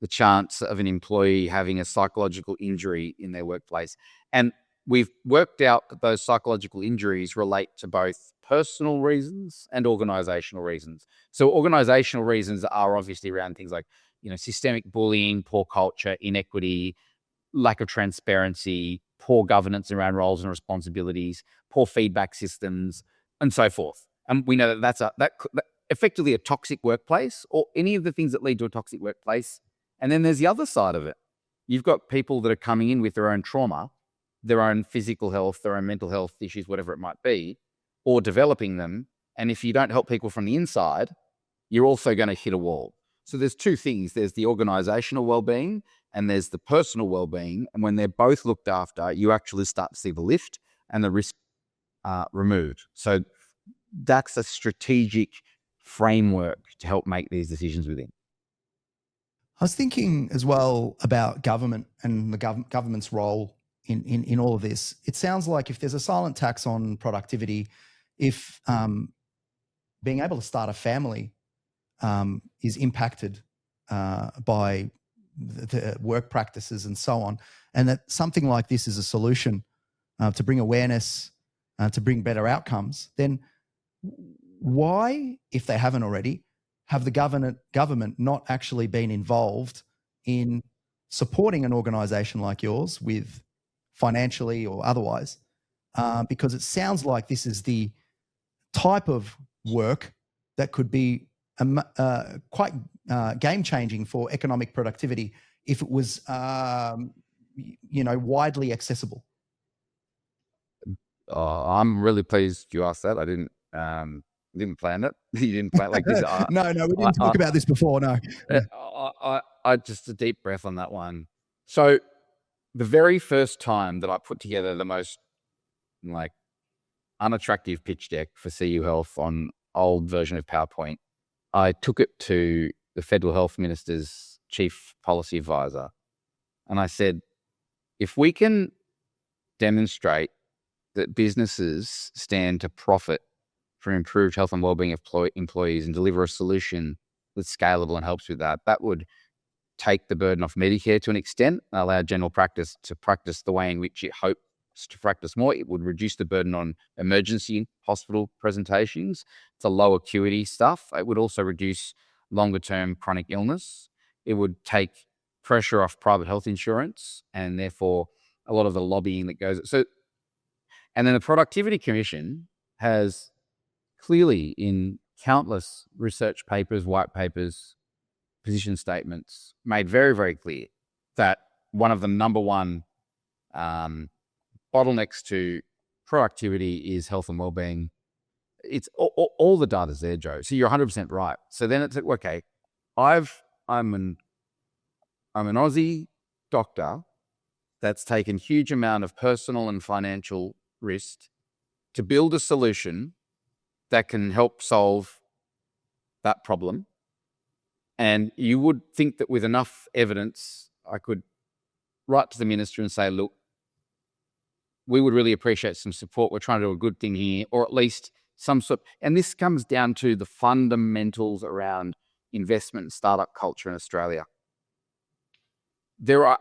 the chance of an employee having a psychological injury in their workplace. And we've worked out that those psychological injuries relate to both personal reasons and organizational reasons. So organizational reasons are obviously around things like, systemic bullying, poor culture, inequity, lack of transparency, poor governance around roles and responsibilities, poor feedback systems, and so forth. And we know that that's effectively a toxic workplace, or any of the things that lead to a toxic workplace. And then there's the other side of it. You've got people that are coming in with their own trauma, their own physical health, their own mental health issues, whatever it might be, or developing them. And if you don't help people from the inside, you're also going to hit a wall. So there's two things. There's the organizational well-being and there's the personal well-being. And when they're both looked after, you actually start to see the lift and the risk removed. So that's a strategic framework to help make these decisions within. I was thinking as well about government and the government's role in all of this. It sounds like if there's a silent tax on productivity, if being able to start a family is impacted by the work practices and so on, and that something like this is a solution to bring awareness, to bring better outcomes, then why, if they haven't already, have the government not actually been involved in supporting an organisation like yours with financially or otherwise? Because it sounds like this is the type of work that could be quite game-changing for economic productivity if it was, widely accessible. I'm really pleased you asked that. I didn't plan it. You didn't plan like this. No, we didn't talk about this before. No. I just a deep breath on that one. So the very first time that I put together the most unattractive pitch deck for CU Health on old version of PowerPoint, I took it to the Federal Health Minister's Chief Policy Advisor, and I said, if we can demonstrate that businesses stand to profit from improved health and wellbeing of employees and deliver a solution that's scalable and helps with that, that would take the burden off Medicare to an extent and allow general practice to practice the way in which it hopes to practice more. It would reduce the burden on emergency hospital presentations. It's a low acuity stuff. It would also reduce longer term chronic illness. It would take pressure off private health insurance and therefore a lot of the lobbying that goes. And then the Productivity Commission has clearly in countless research papers, white papers, position statements made very, very clear that one of the number one bottlenecks to productivity is health and wellbeing. It's all the data's there, Joe. So you're 100% right. So then it's okay. I'm an Aussie doctor that's taken huge amount of personal and financial risk to build a solution that can help solve that problem. And you would think that with enough evidence, I could write to the minister and say, look, we would really appreciate some support. We're trying to do a good thing here, or at least some sort. And this comes down to the fundamentals around investment and startup culture in Australia. There are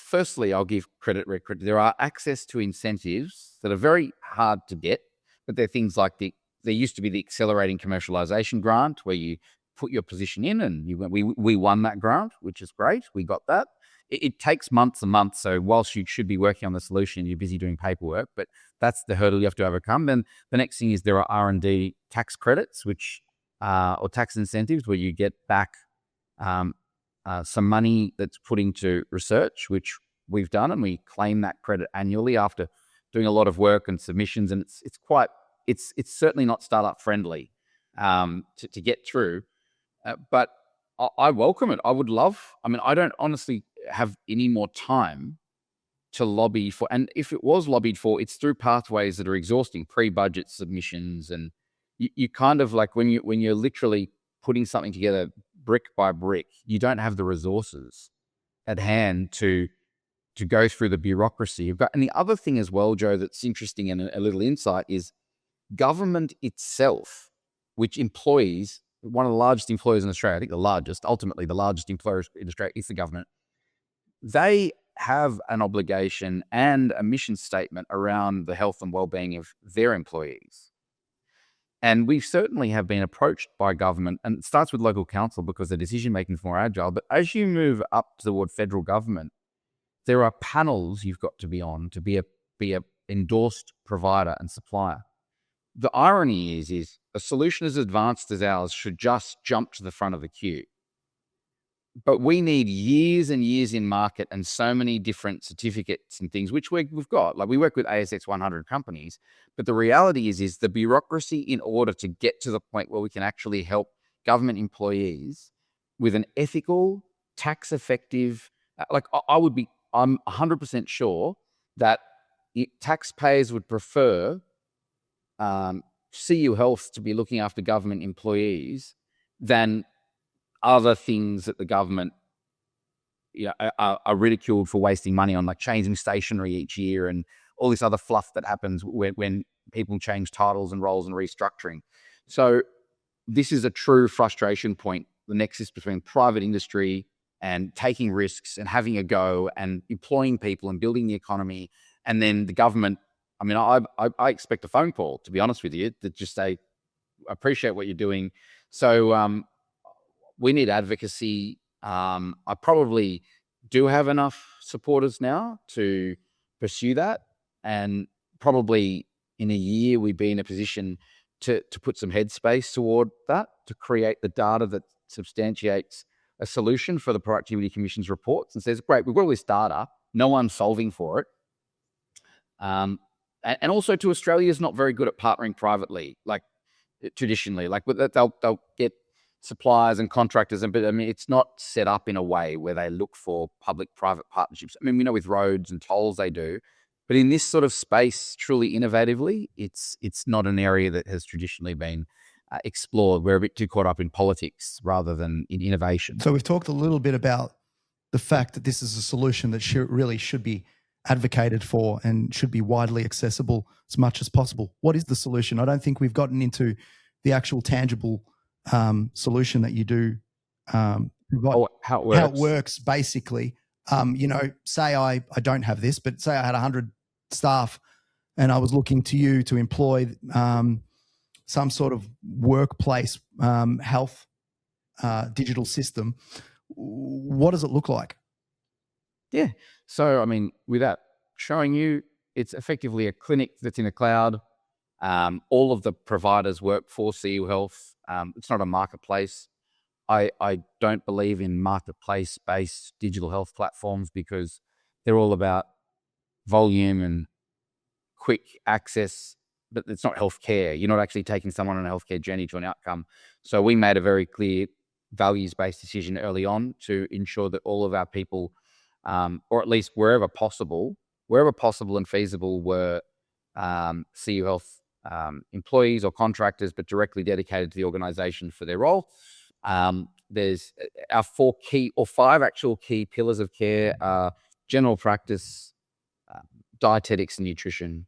firstly, I'll give credit where credit. There are access to incentives that are very hard to get, but they're things like there used to be the Accelerating Commercialisation Grant, where you put your position in and we won that grant, which is great. We got that. It takes months and months. So whilst you should be working on the solution, you're busy doing paperwork, but that's the hurdle you have to overcome. Then the next thing is there are R&D tax credits, or tax incentives where you get back some money that's put into research, which we've done, and we claim that credit annually after doing a lot of work and submissions. And it's certainly not startup friendly to get through, but I welcome it. I don't honestly have any more time to lobby for, and if it was lobbied for, it's through pathways that are exhausting, pre-budget submissions, and you kind of like when you're literally putting something together brick by brick, you don't have the resources at hand to go through the bureaucracy you've got. And the other thing as well, Joe, that's interesting and a little insight is government itself, which employs one of the largest employers in Australia, I think ultimately the largest employer in Australia is the government. They have an obligation and a mission statement around the health and wellbeing of their employees. And we certainly have been approached by government, and it starts with local council because the decision-making is more agile. But as you move up toward federal government, there are panels you've got to be on to be a endorsed provider and supplier. The irony is a solution as advanced as ours should just jump to the front of the queue. But we need years and years in market and so many different certificates and things, which we've got. Like we work with ASX 100 companies, but the reality is the bureaucracy in order to get to the point where we can actually help government employees with an ethical, tax-effective, I'm 100% sure that taxpayers would prefer CU Health to be looking after government employees than other things that the government are ridiculed for wasting money on, like changing stationery each year and all this other fluff that happens when people change titles and roles and restructuring. So this is a true frustration point, the nexus between private industry and taking risks and having a go and employing people and building the economy. And then the government, I mean, I expect a phone call, to be honest with you, that just say, appreciate what you're doing. So we need advocacy. I probably do have enough supporters now to pursue that. And probably in a year, we'd be in a position to put some headspace toward that, to create the data that substantiates a solution for the Productivity Commission's reports and says, great, we've got all this data, no one's solving for it. And also to Australia's not very good at partnering privately, like traditionally, like they'll get suppliers and contractors, but I mean, it's not set up in a way where they look for public-private partnerships. I mean, we know with roads and tolls they do, but in this sort of space, truly innovatively, it's not an area that has traditionally been explored. We're a bit too caught up in politics rather than in innovation. So we've talked a little bit about the fact that this is a solution that really should be advocated for and should be widely accessible as much as possible. What is the solution? I don't think we've gotten into the actual tangible solution that you do provide. Oh, how it works basically. Say I don't have this, but say I had 100 staff and I was looking to you to employ some sort of workplace health digital system. What does it look like? Yeah. So, I mean, without showing you, it's effectively a clinic that's in a cloud. All of the providers work for CU Health. It's not a marketplace. I don't believe in marketplace-based digital health platforms because they're all about volume and quick access, but it's not healthcare. You're not actually taking someone on a healthcare journey to an outcome. So we made a very clear values-based decision early on to ensure that all of our people, or at least wherever possible and feasible, were CU Health employees or contractors, but directly dedicated to the organisation for their role. There's our 5 actual key pillars of care are general practice, dietetics and nutrition,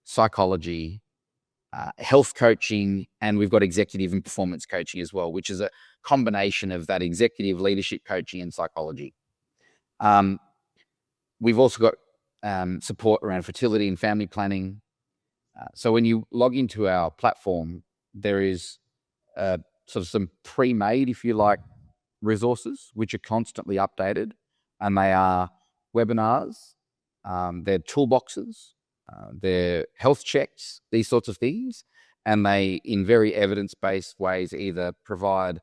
psychology, health coaching, and we've got executive and performance coaching as well, which is a combination of that executive leadership coaching and psychology. We've also got support around fertility and family planning. So when you log into our platform, there is sort of some pre-made, if you like, resources, which are constantly updated, and they are webinars, they're toolboxes, they're health checks, these sorts of things, and they, in very evidence-based ways, either provide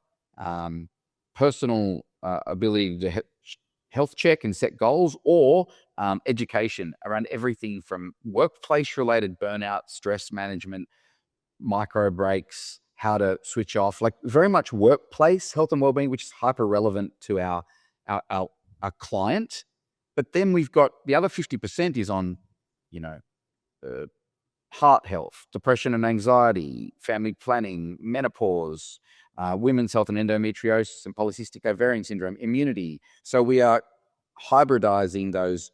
personal ability to health check and set goals, or education around everything from workplace-related burnout, stress management, micro breaks, how to switch off, like very much workplace health and wellbeing, which is hyper relevant to our client. But then we've got the other 50% is on, heart health, depression and anxiety, family planning, menopause, women's health and endometriosis and polycystic ovarian syndrome, immunity. So we are hybridizing those,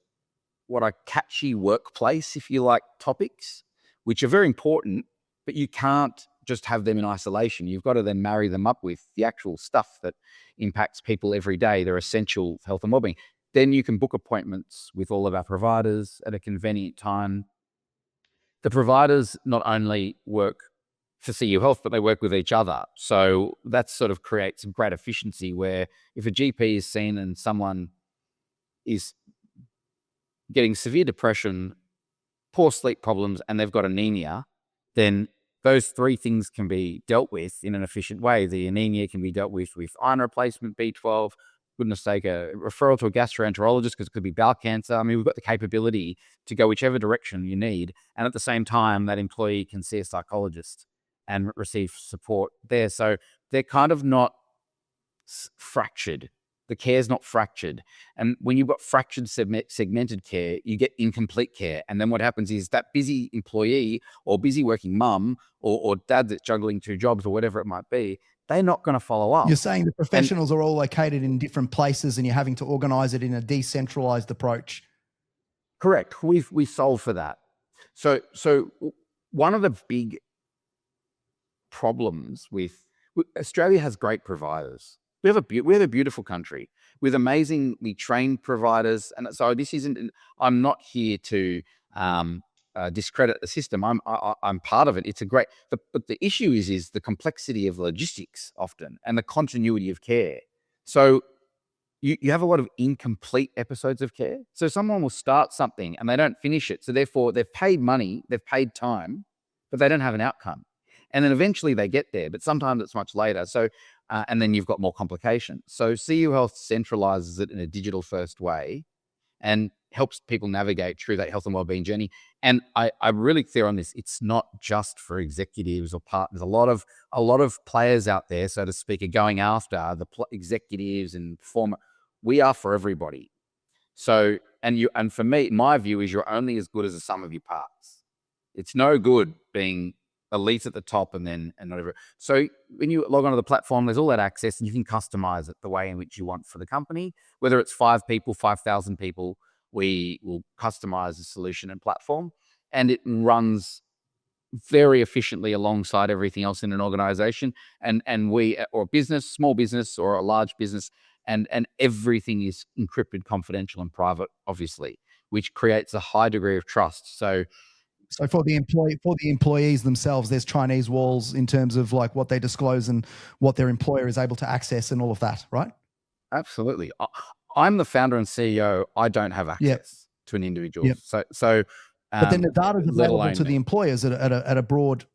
what are catchy workplace, if you like, topics, which are very important, but you can't just have them in isolation. You've got to then marry them up with the actual stuff that impacts people every day. They're essential for health and wellbeing. Then you can book appointments with all of our providers at a convenient time. The providers not only work for CU Health, but they work with each other. So that sort of creates great efficiency where if a GP is seen and someone is getting severe depression, poor sleep problems, and they've got anemia, then those 3 things can be dealt with in an efficient way. The anemia can be dealt with iron replacement, B12, goodness sake, a referral to a gastroenterologist because it could be bowel cancer. I mean, we've got the capability to go whichever direction you need. And at the same time, that employee can see a psychologist and receive support there. So they're kind of not fractured. The care's not fractured. And when you've got fractured segmented care, you get incomplete care. And then what happens is that busy employee or busy working mum or dad that's juggling 2 jobs or whatever it might be, they're not going to follow up. You're saying the professionals are all located in different places and you're having to organize it in a decentralized approach. Correct. We solve for that. So one of the big problems with Australia has great providers. We have a beautiful country with amazingly trained providers, and so this isn't. I'm not here to discredit the system. I'm part of it. It's a great, but the issue is the complexity of logistics often and the continuity of care. So you have a lot of incomplete episodes of care. So someone will start something and they don't finish it. So therefore they've paid money, they've paid time, but they don't have an outcome. And then eventually they get there, but sometimes it's much later. So, and then you've got more complications. So CU Health centralizes it in a digital first way and helps people navigate through that health and wellbeing journey. And I'm really clear on this. It's not just for executives or partners. A lot of players out there, so to speak, are going after the executives and former. We are for everybody. So, and for me, my view is you're only as good as the sum of your parts. It's no good being elite at the top and whatever. So when you log onto the platform, there's all that access and you can customize it the way in which you want for the company. Whether it's 5 people, 5,000 people, we will customize the solution and platform, and it runs very efficiently alongside everything else in an organization. And we, or a business, small business or a large business, and everything is encrypted, confidential and private, obviously, which creates a high degree of trust. So for the employees themselves, there's Chinese walls in terms of like what they disclose and what their employer is able to access and all of that, right? Absolutely. I'm the founder and CEO. I don't have access to an individual. Yep. So, but then the data is available to the employers at a broad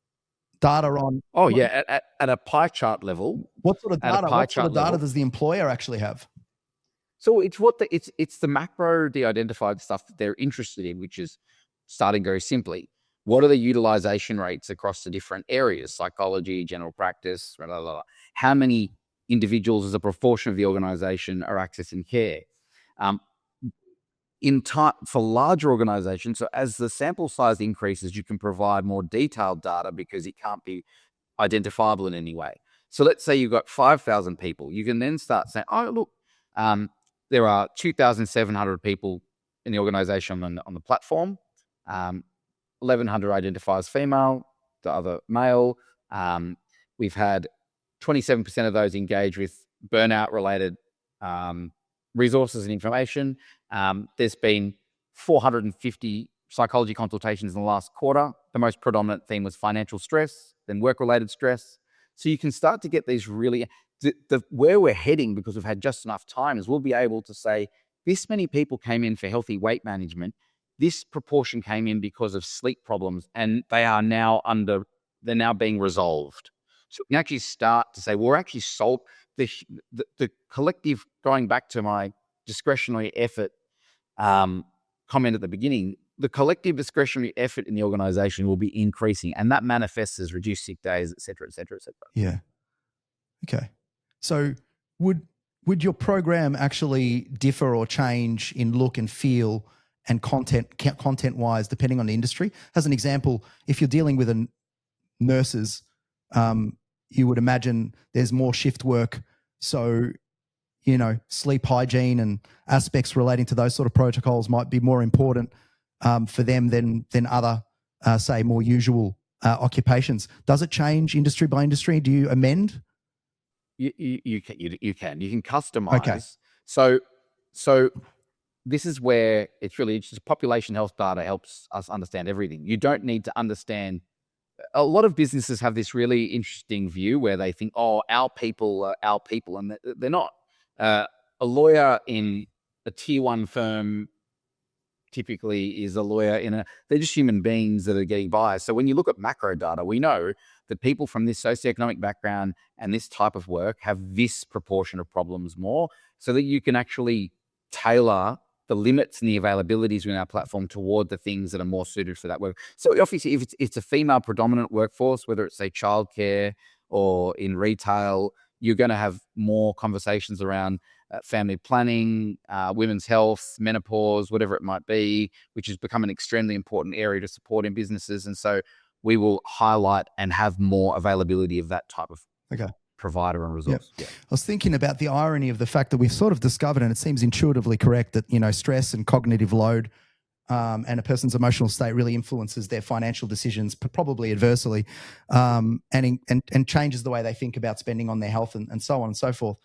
data on. Oh yeah, at a pie chart level. What sort of data? What sort of data does the employer actually have? So it's it's the macro de-identified stuff that they're interested in, which is starting very simply. What are the utilization rates across the different areas? Psychology, general practice, blah, blah, blah. How many individuals as a proportion of the organization are accessing care? For larger organizations, so as the sample size increases, you can provide more detailed data because it can't be identifiable in any way. So let's say you've got 5,000 people. You can then start saying, oh, look, there are 2,700 people in the organization on the platform. 1,100 identify as female, the other male. We've had 27% of those engage with burnout-related resources and information. There's been 450 psychology consultations in the last quarter. The most predominant theme was financial stress, then work-related stress. So you can start to get these really, where we're heading, because we've had just enough time, is we'll be able to say, this many people came in for healthy weight management. This proportion came in because of sleep problems, and they're now being resolved. So we can actually start to say, well, we're actually solved the collective, going back to my discretionary effort comment at the beginning, the collective discretionary effort in the organization will be increasing, and that manifests as reduced sick days, et cetera, et cetera, et cetera. Yeah. Okay. So would your program actually differ or change in look and feel and content-wise, depending on the industry? As an example, if you're dealing with nurses, you would imagine there's more shift work. So, sleep hygiene and aspects relating to those sort of protocols might be more important for them than other, say, more usual occupations. Does it change industry by industry? Do you amend? You can customize. Okay. So this is where it's really interesting. Population health data helps us understand everything. You don't need to understand. A lot of businesses have this really interesting view where they think, oh, our people are our people, and they're not. A lawyer in a tier 1 firm typically is a lawyer they're just human beings that are getting by. So when you look at macro data, we know that people from this socioeconomic background and this type of work have this proportion of problems more, so that you can actually tailor the limits and the availabilities within our platform toward the things that are more suited for that work. So obviously, if it's a female predominant workforce, whether it's say childcare or in retail, you're going to have more conversations around family planning, women's health, menopause, whatever it might be, which has become an extremely important area to support in businesses. And so we will highlight and have more availability of that type of provider and resource. Yep. I was thinking about the irony of the fact that we've sort of discovered, and it seems intuitively correct, that stress and cognitive load and a person's emotional state really influences their financial decisions, probably adversely, and changes the way they think about spending on their health and so on and so forth.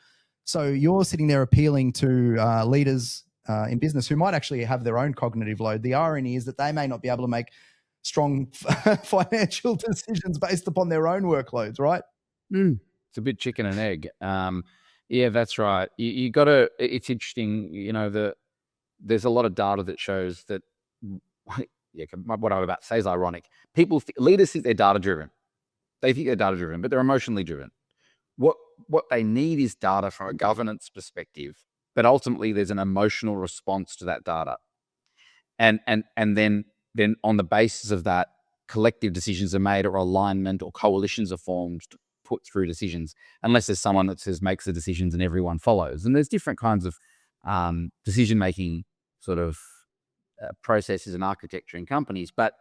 So you're sitting there appealing to leaders in business who might actually have their own cognitive load. The irony is that they may not be able to make strong financial decisions based upon their own workloads, right? It's a bit chicken and egg. Yeah, that's right. You got to. It's interesting. There's a lot of data that shows that. Yeah, what I'm about to say is ironic. Leaders think they're data driven. They think they're data driven, but they're emotionally driven. What they need is data from a governance perspective, but ultimately there's an emotional response to that data, and then on the basis of that, collective decisions are made, or alignment or coalitions are formed to put through decisions, unless there's someone that makes the decisions and everyone follows. And there's different kinds of decision making sort of processes and architecture in companies, but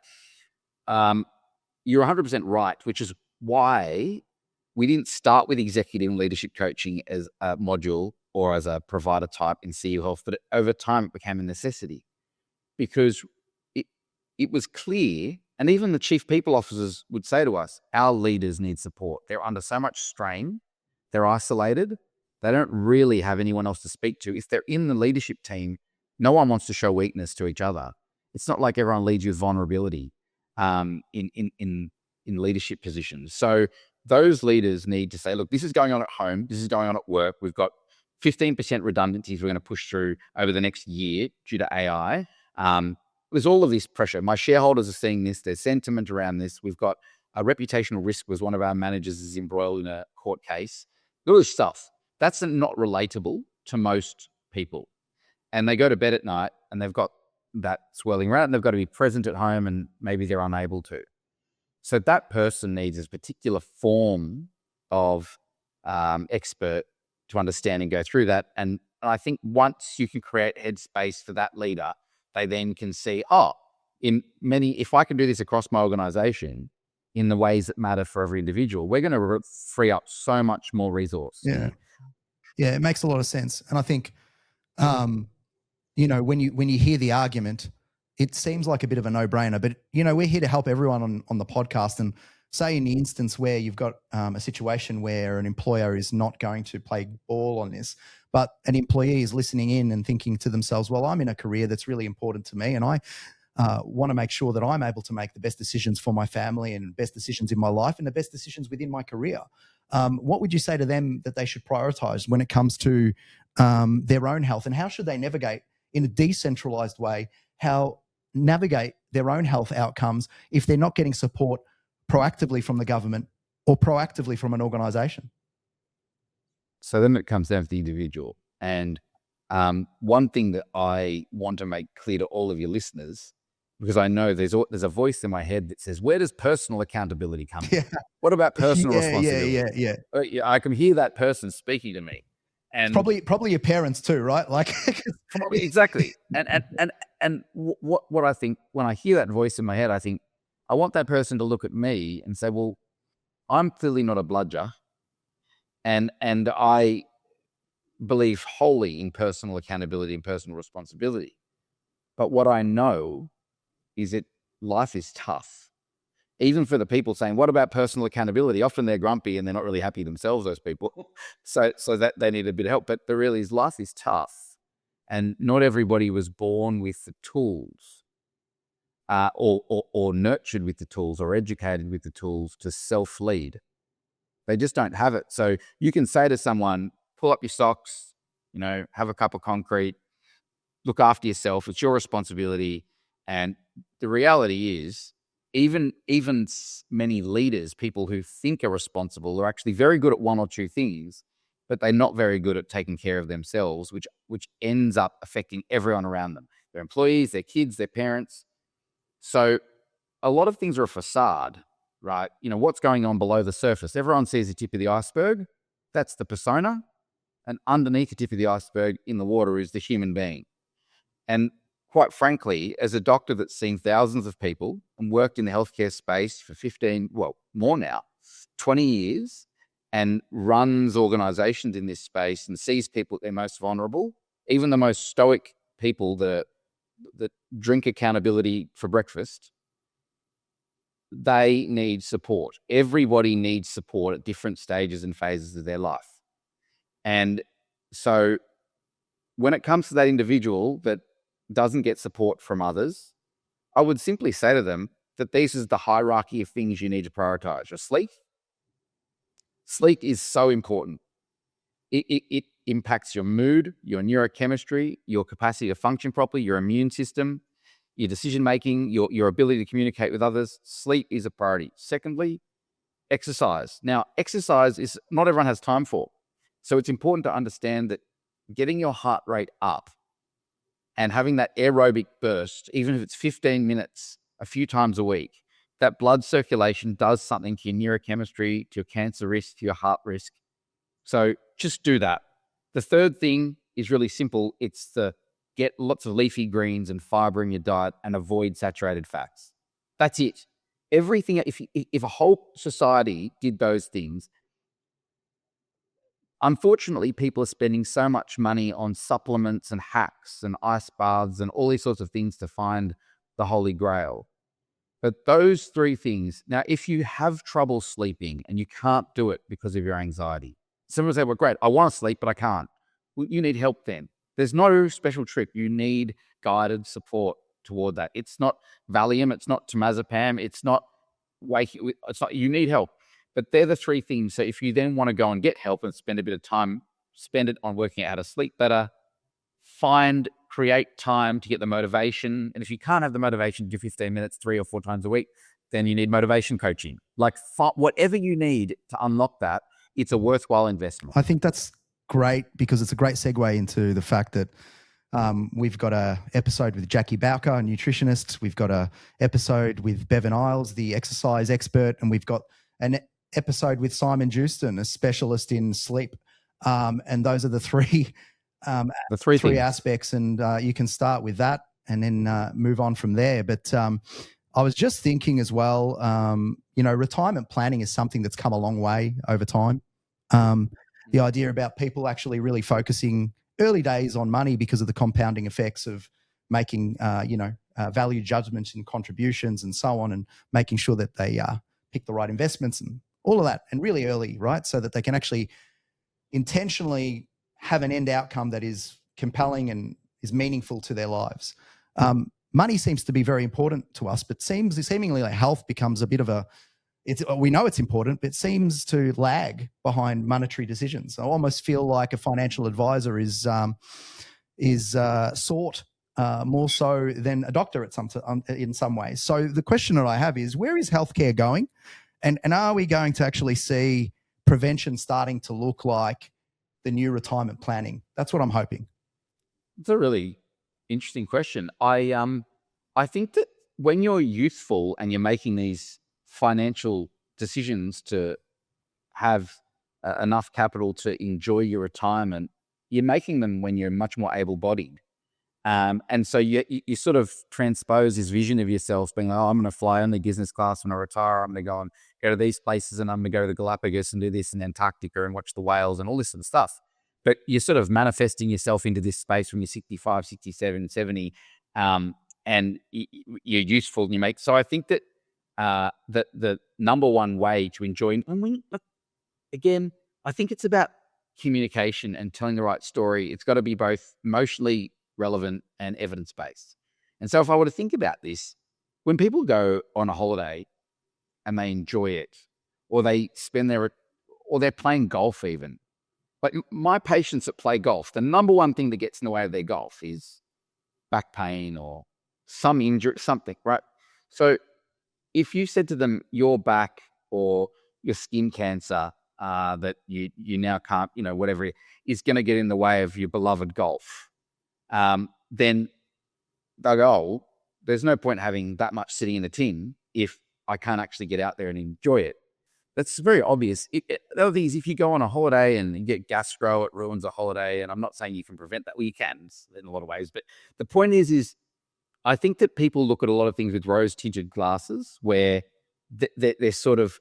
you're 100% right, which is why we didn't start with executive leadership coaching as a module or as a provider type in CU Health, but over time it became a necessity, because it was clear, and even the chief people officers would say to us, our leaders need support. They're under so much strain, they're isolated, they don't really have anyone else to speak to. If they're in the leadership team, no one wants to show weakness to each other. It's not like everyone leads with vulnerability in leadership positions. So those leaders need to say, look, this is going on at home, this is going on at work. We've got 15% redundancies we're going to push through over the next year due to AI. There's all of this pressure. My shareholders are seeing this. There's sentiment around this. We've got a reputational risk, was one of our managers is embroiled in a court case. All this stuff. That's not relatable to most people. And they go to bed at night and they've got that swirling around and they've got to be present at home and maybe they're unable to. So that person needs a particular form of expert to understand and go through that. And I think once you can create headspace for that leader, they then can see, if I can do this across my organization in the ways that matter for every individual, we're going to free up so much more resource. Yeah. Yeah, it makes a lot of sense. And I think, when you hear the argument, it seems like a bit of a no-brainer, but we're here to help everyone on the podcast. And say in the instance where you've got a situation where an employer is not going to play ball on this, but an employee is listening in and thinking to themselves, well, I'm in a career that's really important to me and I want to make sure that I'm able to make the best decisions for my family and best decisions in my life and the best decisions within my career. What would you say to them that they should prioritize when it comes to their own health, and how should they navigate in a decentralized way, navigate their own health outcomes if they're not getting support proactively from the government or proactively from an organization? So then it comes down to the individual. And one thing that I want to make clear to all of your listeners, because I know there's a voice in my head that says, where does personal accountability come from? What about personal responsibility? Yeah. I can hear that person speaking to me. And probably your parents too, right? Like exactly. And what I think when I hear that voice in my head, I think I want that person to look at me and say, well, I'm clearly not a bludger, and I believe wholly in personal accountability and personal responsibility. But what I know is that life is tough. Even for the people saying, what about personal accountability? Often they're grumpy and they're not really happy themselves, those people. So that they need a bit of help. But the reality is life is tough. And not everybody was born with the tools or nurtured with the tools or educated with the tools to self-lead. They just don't have it. So you can say to someone, pull up your socks, have a cup of concrete, look after yourself. It's your responsibility. And the reality is, even many leaders, people who think are responsible, are actually very good at one or two things, but they're not very good at taking care of themselves, which ends up affecting everyone around them, their employees, their kids, their parents. So a lot of things are a facade, right? What's going on below the surface. Everyone sees the tip of the iceberg. That's the persona. And underneath the tip of the iceberg in the water is the human being. And quite frankly, as a doctor that's seen thousands of people and worked in the healthcare space for 20 years, and runs organizations in this space and sees people at their most vulnerable, even the most stoic people that that drink accountability for breakfast, they need support. Everybody needs support at different stages and phases of their life. And so when it comes to that individual that doesn't get support from others, I would simply say to them that this is the hierarchy of things you need to prioritize. Your sleep. Sleep is so important. It impacts your mood, your neurochemistry, your capacity to function properly, your immune system, your decision-making, your ability to communicate with others. Sleep is a priority. Secondly, exercise. Now, exercise is not everyone has time for. So it's important to understand that getting your heart rate up and having that aerobic burst, even if it's 15 minutes a few times a week, that blood circulation does something to your neurochemistry, to your cancer risk, to your heart risk. So just do that. The third thing is really simple. It's to get lots of leafy greens and fiber in your diet and avoid saturated fats. That's it. Everything, if a whole society did those things, unfortunately, people are spending so much money on supplements and hacks and ice baths and all these sorts of things to find the holy grail. But those three things, now, if you have trouble sleeping and you can't do it because of your anxiety, someone will say, well, great, I want to sleep, but I can't. Well, you need help then. There's no special trick. You need guided support toward that. It's not Valium. It's not temazepam. It's not you need help. But they're the three things. So if you then want to go and get help and spend a bit of time, spend it on working out how to sleep better, create time to get the motivation. And if you can't have the motivation to do 15 minutes 3 or 4 times a week, then you need motivation coaching. Like whatever you need to unlock that, it's a worthwhile investment. I think that's great because it's a great segue into the fact that we've got a episode with Jackie Bowker, a nutritionist. We've got a episode with Bevan Isles, the exercise expert, and we've got an episode with Simon Jewston, a specialist in sleep. And those are the three three aspects. And you can start with that and then move on from there. But I was just thinking as well, retirement planning is something that's come a long way over time. The idea about people actually really focusing early days on money because of the compounding effects of making, value judgments and contributions and so on, and making sure that they pick the right investments and all of that, and really early, right? So that they can actually intentionally have an end outcome that is compelling and is meaningful to their lives. Money seems to be very important to us, but seemingly like health becomes a bit of we know it's important, but it seems to lag behind monetary decisions. I almost feel like a financial advisor is sought more so than a doctor in some ways. So the question that I have is, where is healthcare going? And are we going to actually see prevention starting to look like the new retirement planning? That's what I'm hoping. It's a really interesting question. I think that when you're youthful and you're making these financial decisions to have enough capital to enjoy your retirement, you're making them when you're much more able-bodied. And so you sort of transpose this vision of yourself being like, oh, I'm going to fly only business class when I retire. I'm going to go to these places and I'm going to go to the Galapagos and do this in Antarctica and watch the whales and all this sort of stuff. But you're sort of manifesting yourself into this space when you're 65, 67, 70, and you're useful and you make. So I think that the number one way to enjoy, again, I think it's about communication and telling the right story. It's got to be both emotionally relevant and evidence-based. And so if I were to think about this, when people go on a holiday and they enjoy it, or they or they're playing golf even, like my patients that play golf, the number one thing that gets in the way of their golf is back pain or some injury, something, right? So if you said to them, your back or your skin cancer that you now can't, whatever is going to get in the way of your beloved golf, then they'll go, oh, there's no point having that much sitting in the tin if I can't actually get out there and enjoy it. That's very obvious. The other thing is, if you go on a holiday and you get gastro, it ruins a holiday. And I'm not saying you can prevent that. Well, you can in a lot of ways. But the point is I think that people look at a lot of things with rose-tinted glasses where they're sort of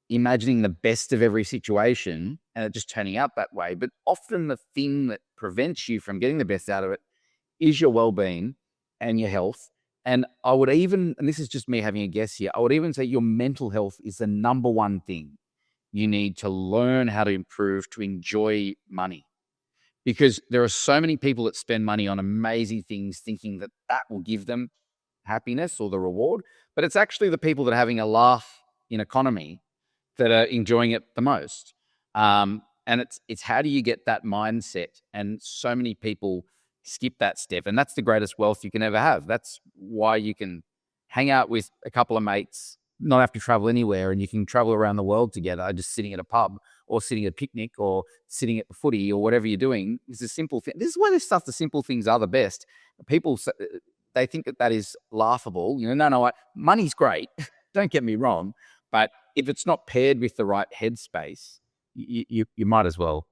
imagining the best of every situation and it just turning out that way. But often the thing that prevents you from getting the best out of it is your well-being and your health. And I would even, and this is just me having a guess here, I would even say your mental health is the number one thing you need to learn how to improve to enjoy money. Because there are so many people that spend money on amazing things thinking that that will give them happiness or the reward. But it's actually the people that are having a laugh in economy that are enjoying it the most. And it's how do you get that mindset? And so many people skip that step. And that's the greatest wealth you can ever have. That's why you can hang out with a couple of mates, not have to travel anywhere, and you can travel around the world together, just sitting at a pub or sitting at a picnic or sitting at the footy or whatever you're doing. It's a simple thing. This is why the simple things are the best. People, they think that is laughable. No, money's great. Don't get me wrong. But if it's not paired with the right headspace, you might as well,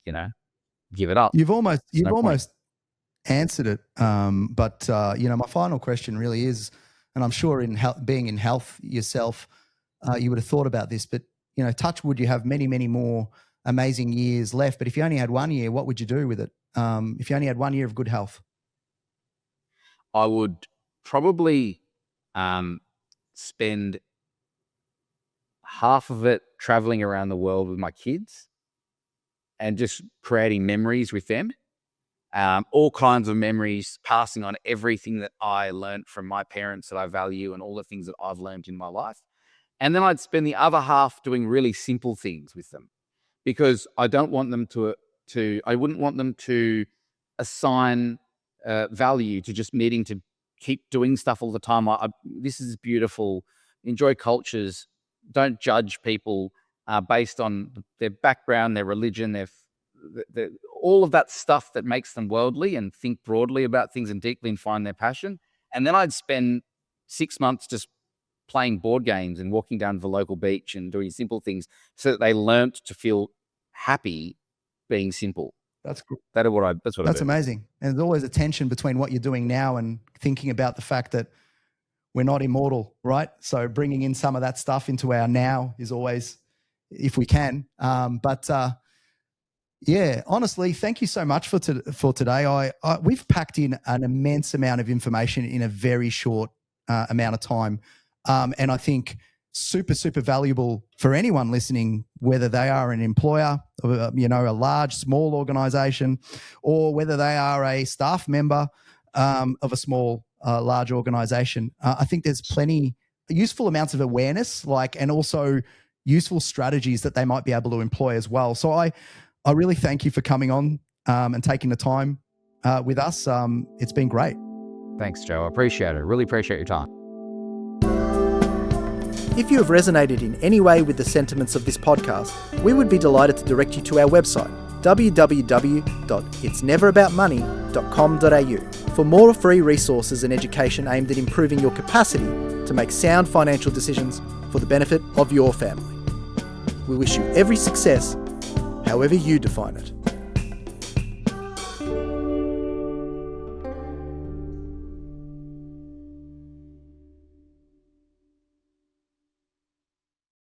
give it up. You've almost answered it. But my final question really is, and I'm sure in being in health yourself, you would have thought about this, but touch wood, you have many, many more amazing years left. But if you only had 1 year, what would you do with it? If you only had 1 year of good health? I would probably spend half of it traveling around the world with my kids and just creating memories with them. All kinds of memories, passing on everything that I learned from my parents that I value and all the things that I've learned in my life. And then I'd spend the other half doing really simple things with them, because I don't want them I wouldn't want them to assign value to just needing to keep doing stuff all the time. This is beautiful. Enjoy cultures. Don't judge people based on their background, their religion, all of that stuff that makes them worldly, and think broadly about things and deeply and find their passion. And then I'd spend 6 months just playing board games and walking down to the local beach and doing simple things so that they learnt to feel happy being simple. That's cool. That's amazing. And there's always a tension between what you're doing now and thinking about the fact that we're not immortal, right? So bringing in some of that stuff into our now is always, if we can. Yeah, honestly, thank you so much for today. We've packed in an immense amount of information in a very short amount of time. And I think super, super valuable for anyone listening, whether they are an employer, a large, small organization, or whether they are a staff member of a small, large organization. I think there's plenty useful amounts of awareness, and also useful strategies that they might be able to employ as well. So I really thank you for coming on and taking the time with us. It's been great. Thanks, Joe. I appreciate it. Really appreciate your time. If you have resonated in any way with the sentiments of this podcast, we would be delighted to direct you to our website, www.itsneveraboutmoney.com.au, for more free resources and education aimed at improving your capacity to make sound financial decisions for the benefit of your family. We wish you every success, however you define it.